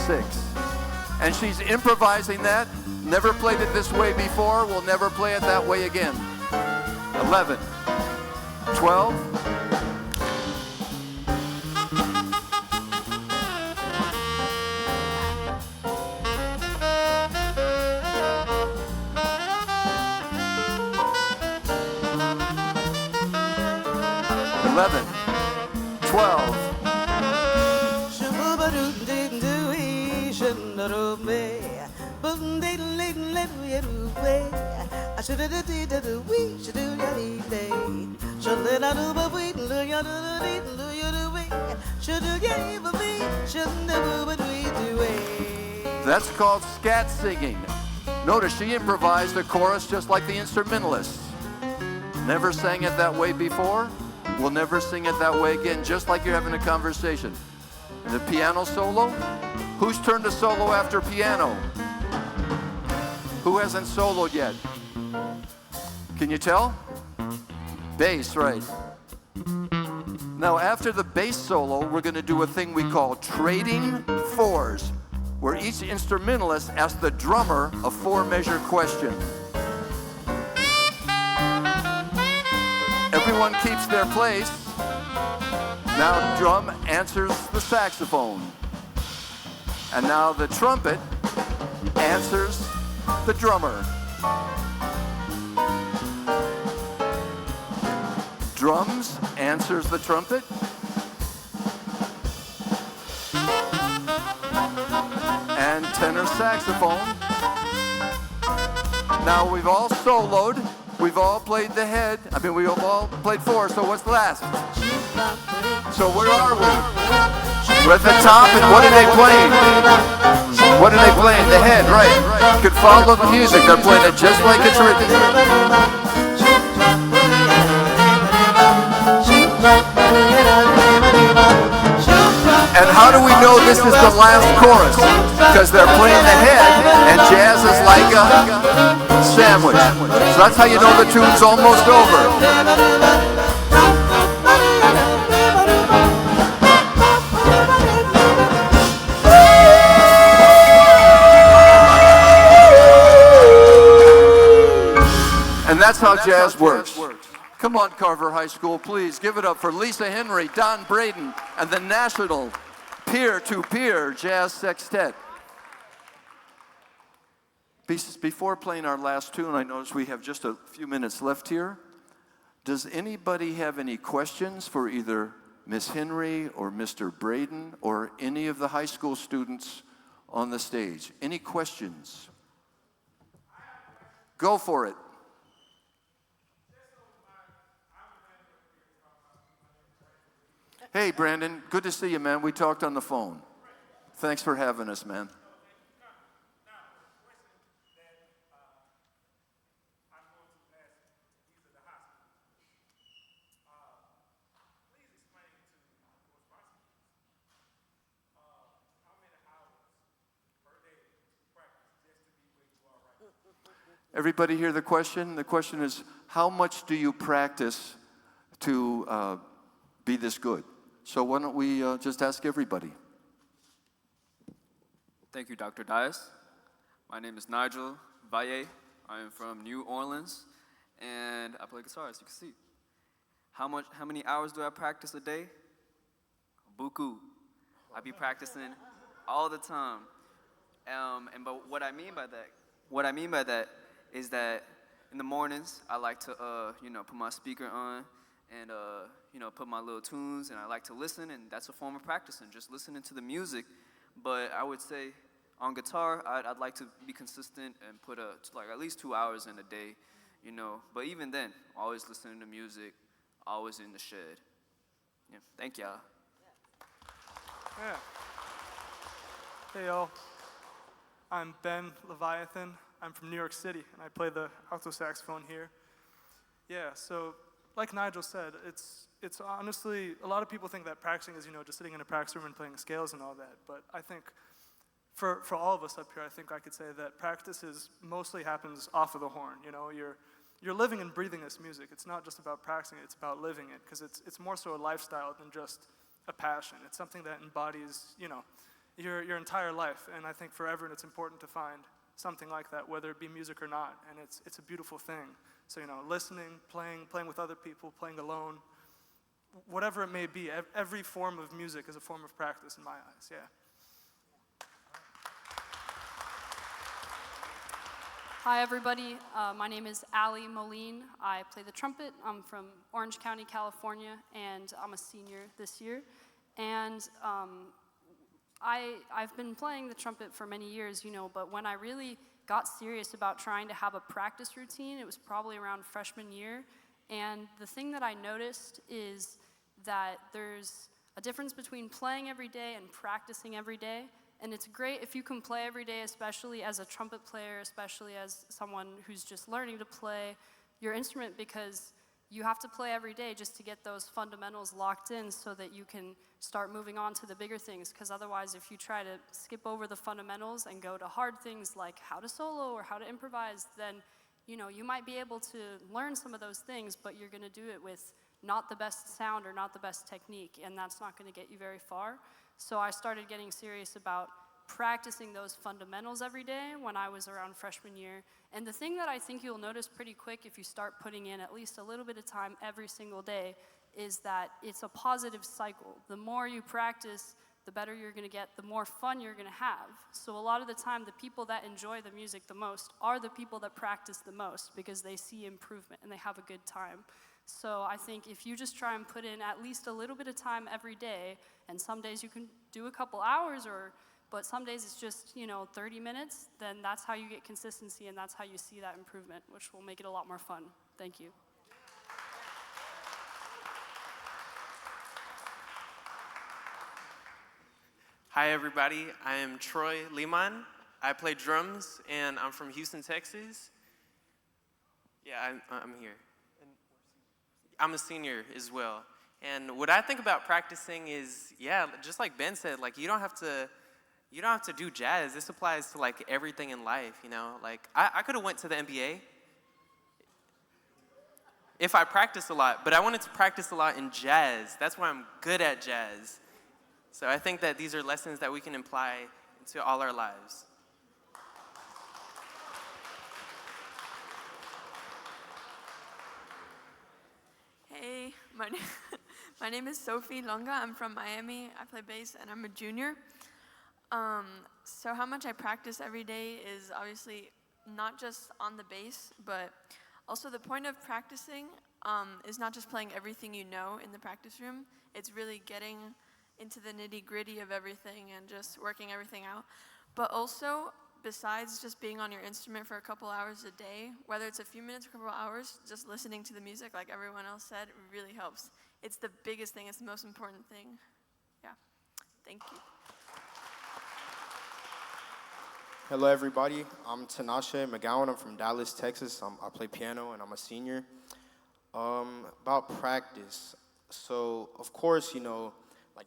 6, and she's improvising that. Never played it this way before. We'll never play it that way again. 11, 12. Eleven, 12. That's called scat singing. Notice she improvised the chorus just like the instrumentalists. Never sang it that way before. We'll never sing it that way again, just like you're having a conversation. And the piano solo? Whose turn to solo after piano? Who hasn't soloed yet? Can you tell? Bass, right. Now, after the bass solo, we're going to do a thing we call trading fours, where each instrumentalist asks the drummer a 4-measure question. Everyone keeps their place. Now drum answers the saxophone. And now the trumpet answers the drummer. Drums answers the trumpet. And tenor saxophone. Now we've all soloed. We've all played the head. We've all played 4, so what's last? So where are we? We're at the top, and what are they playing? What are they playing? The head, right. You can follow the music. They're playing it just like it's written. And how do we know this is the last chorus? Because they're playing the head, and jazz is like a sandwich. So that's how you know the tune's almost over. And that's how jazz works. Come on, Carver High School, please give it up for Lisa Henry, Don Braden, and the National Peer-to-Peer Jazz Sextet. Before playing our last tune, I notice we have just a few minutes left here. Does anybody have any questions for either Miss Henry or Mr. Braden or any of the high school students on the stage? Any questions? Go for it. Hey, Brandon, good to see you, man. We talked on the phone. Thanks for having us, man. Everybody hear the question? The question is, how much do you practice to be this good? So why don't we just ask everybody? Thank you, Dr. Dias. My name is Nigel Valle. I am from New Orleans, and I play guitar, as you can see. How many hours do I practice a day? Buku. I be practicing all the time. But what I mean by that is that in the mornings I like to put my speaker on and put my little tunes, and I like to listen, and that's a form of practicing, just listening to the music. But I would say on guitar, I'd like to be consistent and put like at least 2 hours in a day, But even then, always listening to music, always in the shed. Yeah, thank y'all. Yeah. Hey y'all, I'm Ben Leviathan. I'm from New York City, and I play the alto saxophone here. Yeah, so like Nigel said, it's honestly, a lot of people think that practicing is, just sitting in a practice room and playing scales and all that, but I think for all of us up here, I think I could say that practice mostly happens off of the horn, You're living and breathing this music. It's not just about practicing it, it's about living it, because it's more so a lifestyle than just a passion. It's something that embodies, your entire life, and I think for everyone it's important to find something like that, whether it be music or not, and it's a beautiful thing. So, listening, playing with other people, playing alone, whatever it may be, every form of music is a form of practice in my eyes, yeah. Hi, everybody. My name is Allie Moline. I play the trumpet. I'm from Orange County, California, and I'm a senior this year. And I've been playing the trumpet for many years, but when I really got serious about trying to have a practice routine, it was probably around freshman year. And the thing that I noticed is that there's a difference between playing every day and practicing every day. And it's great if you can play every day, especially as a trumpet player, especially as someone who's just learning to play your instrument, because you have to play every day just to get those fundamentals locked in so that you can start moving on to the bigger things. Because otherwise, if you try to skip over the fundamentals and go to hard things like how to solo or how to improvise, then you might be able to learn some of those things, but you're going to do it with not the best sound or not the best technique, and that's not going to get you very far. So I started getting serious about practicing those fundamentals every day when I was around freshman year. And the thing that I think you'll notice pretty quick if you start putting in at least a little bit of time every single day is that it's a positive cycle. The more you practice, the better you're going to get, the more fun you're going to have. So a lot of the time, the people that enjoy the music the most are the people that practice the most because they see improvement and they have a good time. So I think if you just try and put in at least a little bit of time every day, and some days you can do a couple hours, but some days it's just 30 minutes, then that's how you get consistency and that's how you see that improvement, which will make it a lot more fun. Thank you. Hi everybody, I am Troy Lehman. I play drums and I'm from Houston, Texas. Yeah, I'm here. I'm a senior as well. And what I think about practicing is, just like Ben said, like you don't have to do jazz. This applies to like everything in life, Like I could have went to the NBA if I practiced a lot, but I wanted to practice a lot in jazz. That's why I'm good at jazz. So I think that these are lessons that we can apply to all our lives. Hey, my name is Sophie Longa. I'm from Miami. I play bass and I'm a junior. So how much I practice every day is obviously not just on the bass, but also the point of practicing is not just playing everything you know in the practice room. It's really getting into the nitty-gritty of everything and just working everything out. But also, besides just being on your instrument for a couple hours a day, whether it's a few minutes or a couple hours, just listening to the music, like everyone else said, really helps. It's the biggest thing. It's the most important thing. Yeah. Thank you. Hello, everybody. I'm Tinashe McGowan. I'm from Dallas, Texas. I play piano, and I'm a senior. About practice. So, of course,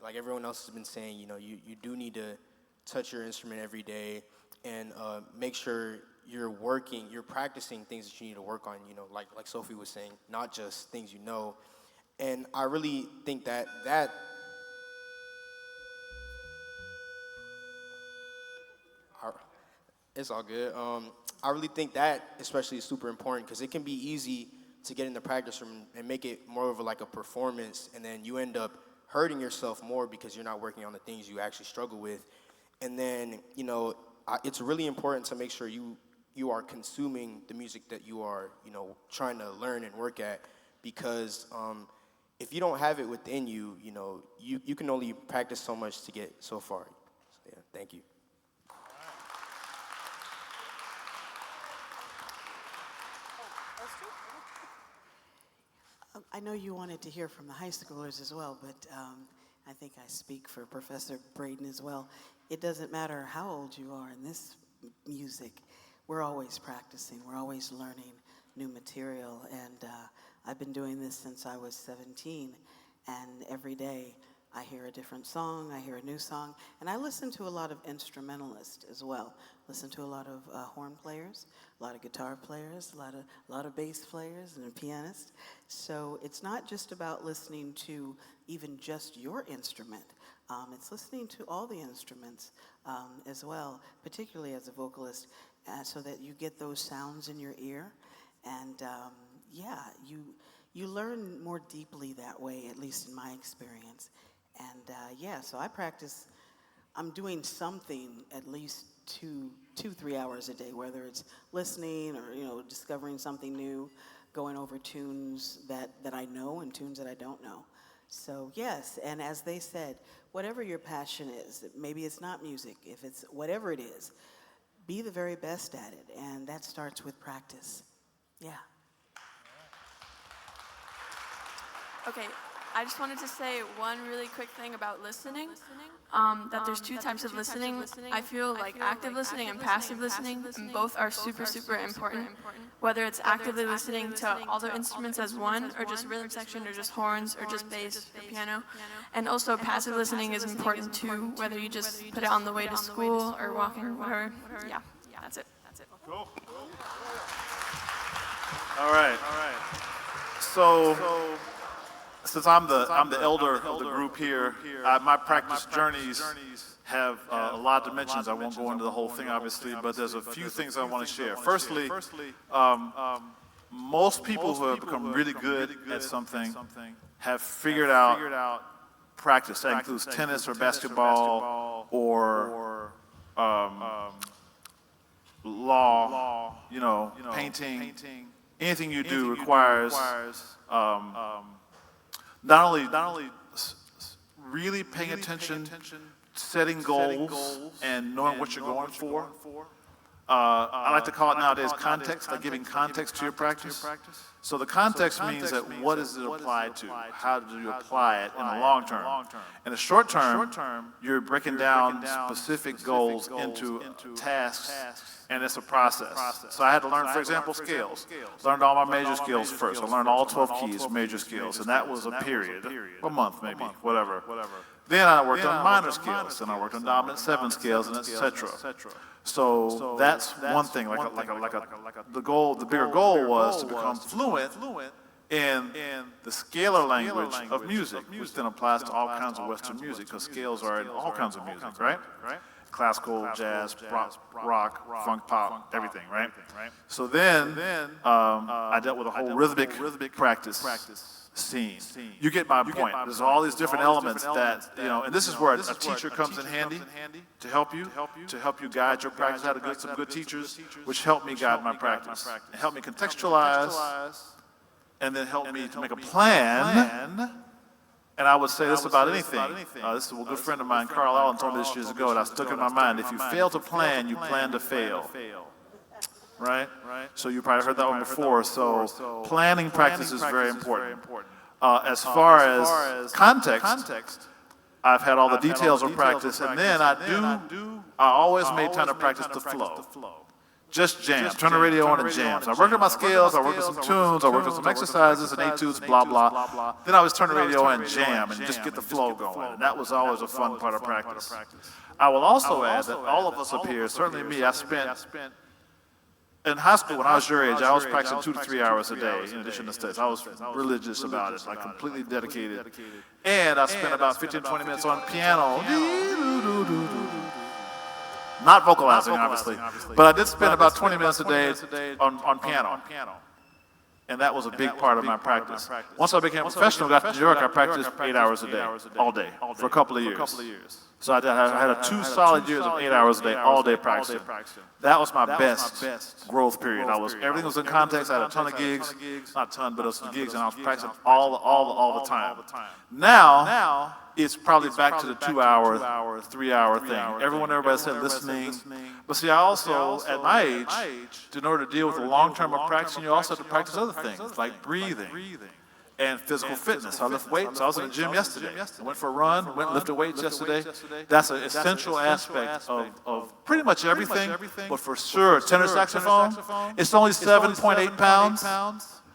like everyone else has been saying, you do need to touch your instrument every day and make sure, you're practicing things that you need to work on, you know, like Sophie was saying, not just things you know. And I really think that it's all good. I really think that especially is super important because it can be easy to get in the practice room and make it more of like a performance, and then you end up hurting yourself more because you're not working on the things you actually struggle with. And then, you know, it's really important to make sure you are consuming the music that you are, you know, trying to learn and work at, because if you don't have it within you, you know, you can only practice so much to get so far. So, yeah, thank you. I know you wanted to hear from the high schoolers as well, but I think I speak for Professor Braden as well. It doesn't matter how old you are in this music. We're always practicing. We're always learning new material. And I've been doing this since I was 17. And every day I hear a different song, I hear a new song. And I listen to a lot of instrumentalists as well. Listen to a lot of horn players, a lot of guitar players, a lot of bass players and pianists. So it's not just about listening to even just your instrument. It's listening to all the instruments as well, particularly as a vocalist, so that you get those sounds in your ear. And yeah, you learn more deeply that way, at least in my experience. And yeah, so I practice. I'm doing something at least 3 hours a day, whether it's listening or, you know, discovering something new, going over tunes that I know and tunes that I don't know. So yes, and as they said, whatever your passion is, maybe it's not music, if it's whatever it is, be the very best at it, and that starts with practice. Yeah. Okay, I just wanted to say one really quick thing about listening, that there's two types of listening. I feel like active listening and passive listening, and both are super, super important. Whether it's actively listening to all the instruments as one, or just rhythm section, or just horns, or just bass, or piano. And also passive listening is important too, whether you just put it on the way to school, or walking, or whatever. Yeah, that's it. Cool. All right. So since I'm the elder of the group here, my practice journeys have a lot of dimensions. I won't go into the whole thing, obviously, but there's a few things I want to share. Firstly, most people who have become really good at something have figured out practice. That includes tennis or basketball or law, you know, painting. Anything you do requires not only really paying attention, setting goals, and knowing what you're going for. I like to call it nowadays context, like giving context to your practice. So the context means that what does it apply to? How do you apply it in the long term? In the short term, you're breaking down specific goals into tasks, and it's a process. So I had to learn, for example, scales. Learned all my major scales first. I learned all 12 keys, major scales, and that was a period, a month maybe, whatever. Then I worked on minor scales, and I worked on dominant 7 scales, and etc. So that's one thing. The bigger goal was to become fluent in the scalar language of music, which then applies to all kinds of Western music, because scales are in all kinds of music, right? Classical, jazz, rock, funk, pop, everything, right? So then I dealt with a whole rhythmic practice scene. You get my point. There's all these different elements that, you know, and this is where a teacher comes in handy to help you guide your practice. I had some good teachers, which helped me guide my practice, and helped me contextualize, and then helped me to make a plan. And I would say this about anything. This is a good friend of mine, Carl Allen, told me this years ago, and I stuck it in my mind. If you fail to plan, you plan to fail. Right? So you probably heard that one before. So planning practice is very important. As far as context, I've had all the details of practice, and then I always made time to practice the flow. Just jam, turn the radio on and jam. So I worked on my scales, I worked on some tunes, I worked on some exercises and etudes, blah, blah. Then I was turn the radio on and jam and just get the flow going. And that was always a fun part of practice. I will also add that all of us up here, certainly me, I spent In high school, when I was your age, I was practicing 2 to 3 hours a day in addition to studies. I was religious about it, like completely dedicated. And I spent about 15, 20 minutes on piano. Not vocalizing, obviously. But I did spend about 20 minutes a day on piano. And that was a big part of my practice. Once I became a professional, got to New York, I practiced 8 hours a day, all day, for a couple of years. So I had 2 solid years of 8 hours a day, all day practicing. That was my best growth period. Everything was in context. I had a ton of gigs, not a ton, but it was gigs, and I was practicing all the time. Now, it's probably back to the 2 hour, 3 hour thing. Everybody said listening. But see, I also, at my age, in order to deal with the long term of practicing, you also have to practice other things, like breathing and physical fitness. I lift weights. I was in the gym yesterday. I went for a run, went and lifted weights yesterday. That's an essential aspect of pretty much everything, but for sure, tenor saxophone, it's only 7.8 pounds.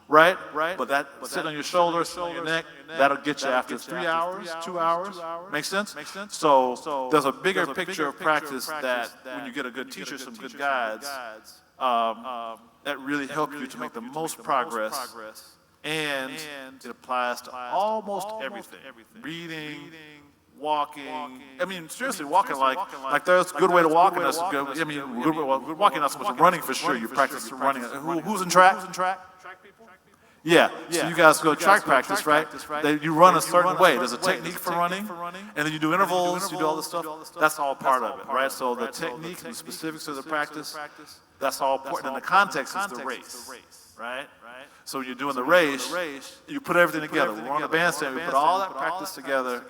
Right? But that sit on your shoulders, on your neck, that'll get you after 3 hours, 2 hours. Make sense? So there's a bigger picture of practice that when you get a good teacher, some good guides, that really help you to make the most progress. And it applies to almost everything. Breathing, walking. I mean, seriously, walking like there's a good way to walk, and that's a good. I mean, good walking, not so much running for sure. You practice running. Who's in track? Yeah, so you guys go to track practice, right? You run a certain way. There's a technique for running, and then you do intervals, you do all this stuff. That's all part of it, right? So the technique and the specifics of the practice, that's all important. And the context is the race, right? So when you're doing the race, you put everything together. We're on the bandstand, we put all that practice together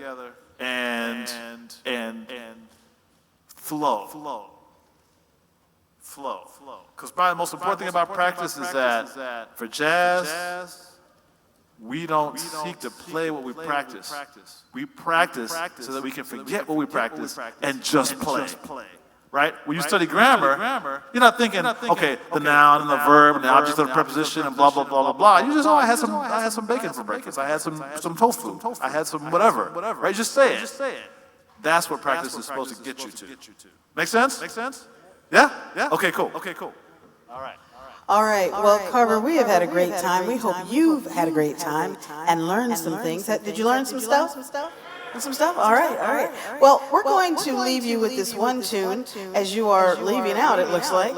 and flow. Because probably the most important thing about practice is that for jazz, we don't seek to play what we practice. We practice so that we can forget what we practice and just play. Right? When you study grammar, you're not thinking, okay, the noun and the verb and the object of the preposition and blah, blah, blah, blah, blah. You just, I had some bacon for breakfast. I had some tofu. I had some whatever. Right? You just say it. That's what practice is supposed to get you to. Make sense? Yeah? Okay, cool. All right. Well, Carver, we have had a great time. We hope you've had a great time and learned some things. Did you learn some stuff? Some stuff? All right. Well, we're going to leave you with this one tune as you are leaving out, it looks like.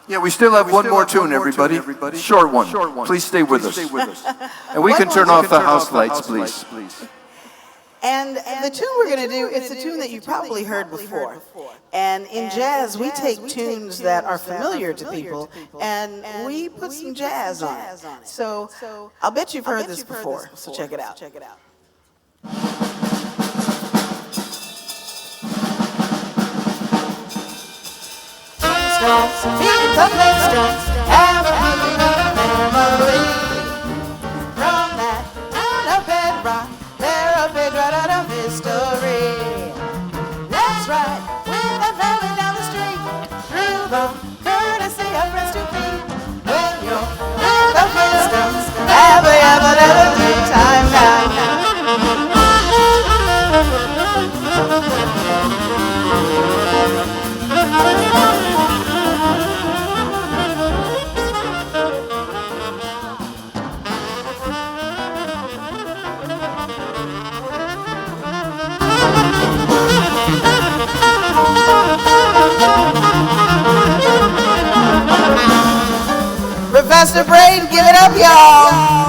Yeah, we still have one more tune, everybody. Short one. Please stay with us. And we can turn off the house lights, please. And the tune we're going to do, it's a tune that you probably heard before. And in jazz, we take tunes that are familiar to people, and we put some jazz on it. So I'll bet you've heard this before, so check it out. From that out of bedrock, they're a bit right out of history. That's right, with a family down the street, through the courtesy of friends to be. When you're with the Flintstones, have a good time now. Professor Brain, give it up, y'all.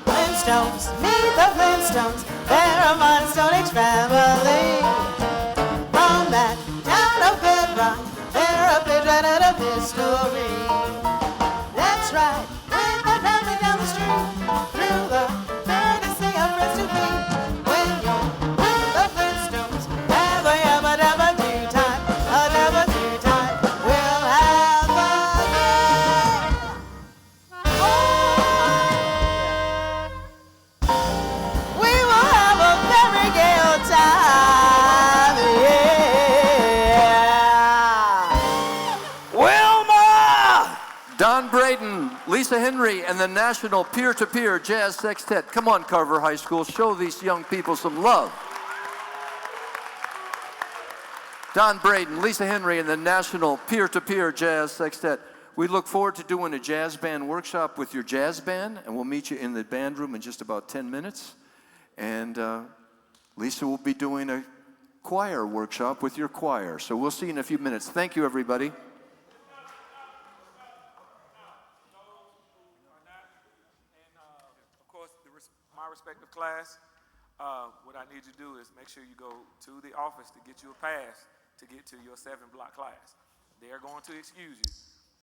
Flintstones, meet the Flintstones. They're a modern Stone Age family. From that town of Bedrock, they're a page right out of history. That's right, with the traffic down the street, through the courtesy of friends to be. When you're with the Flintstones, have a yabba dabba do time, a dabba do time. We'll have a good. We will have a very gay old time, yeah. Wilma! Don Braden, Lisa Henry, and the National Peer-to-Peer Jazz Sextet. Come on, Carver High School, show these young people some love. Don Braden, Lisa Henry, and the National Peer-to-Peer Jazz Sextet. We look forward to doing a jazz band workshop with your jazz band, and we'll meet you in the band room in just about 10 minutes. And Lisa will be doing a choir workshop with your choir. So we'll see you in a few minutes. Thank you, everybody. Of course, my respective class, what I need you to do is make sure you go to the office to get you a pass to get to your 7-block class. They are going to excuse you.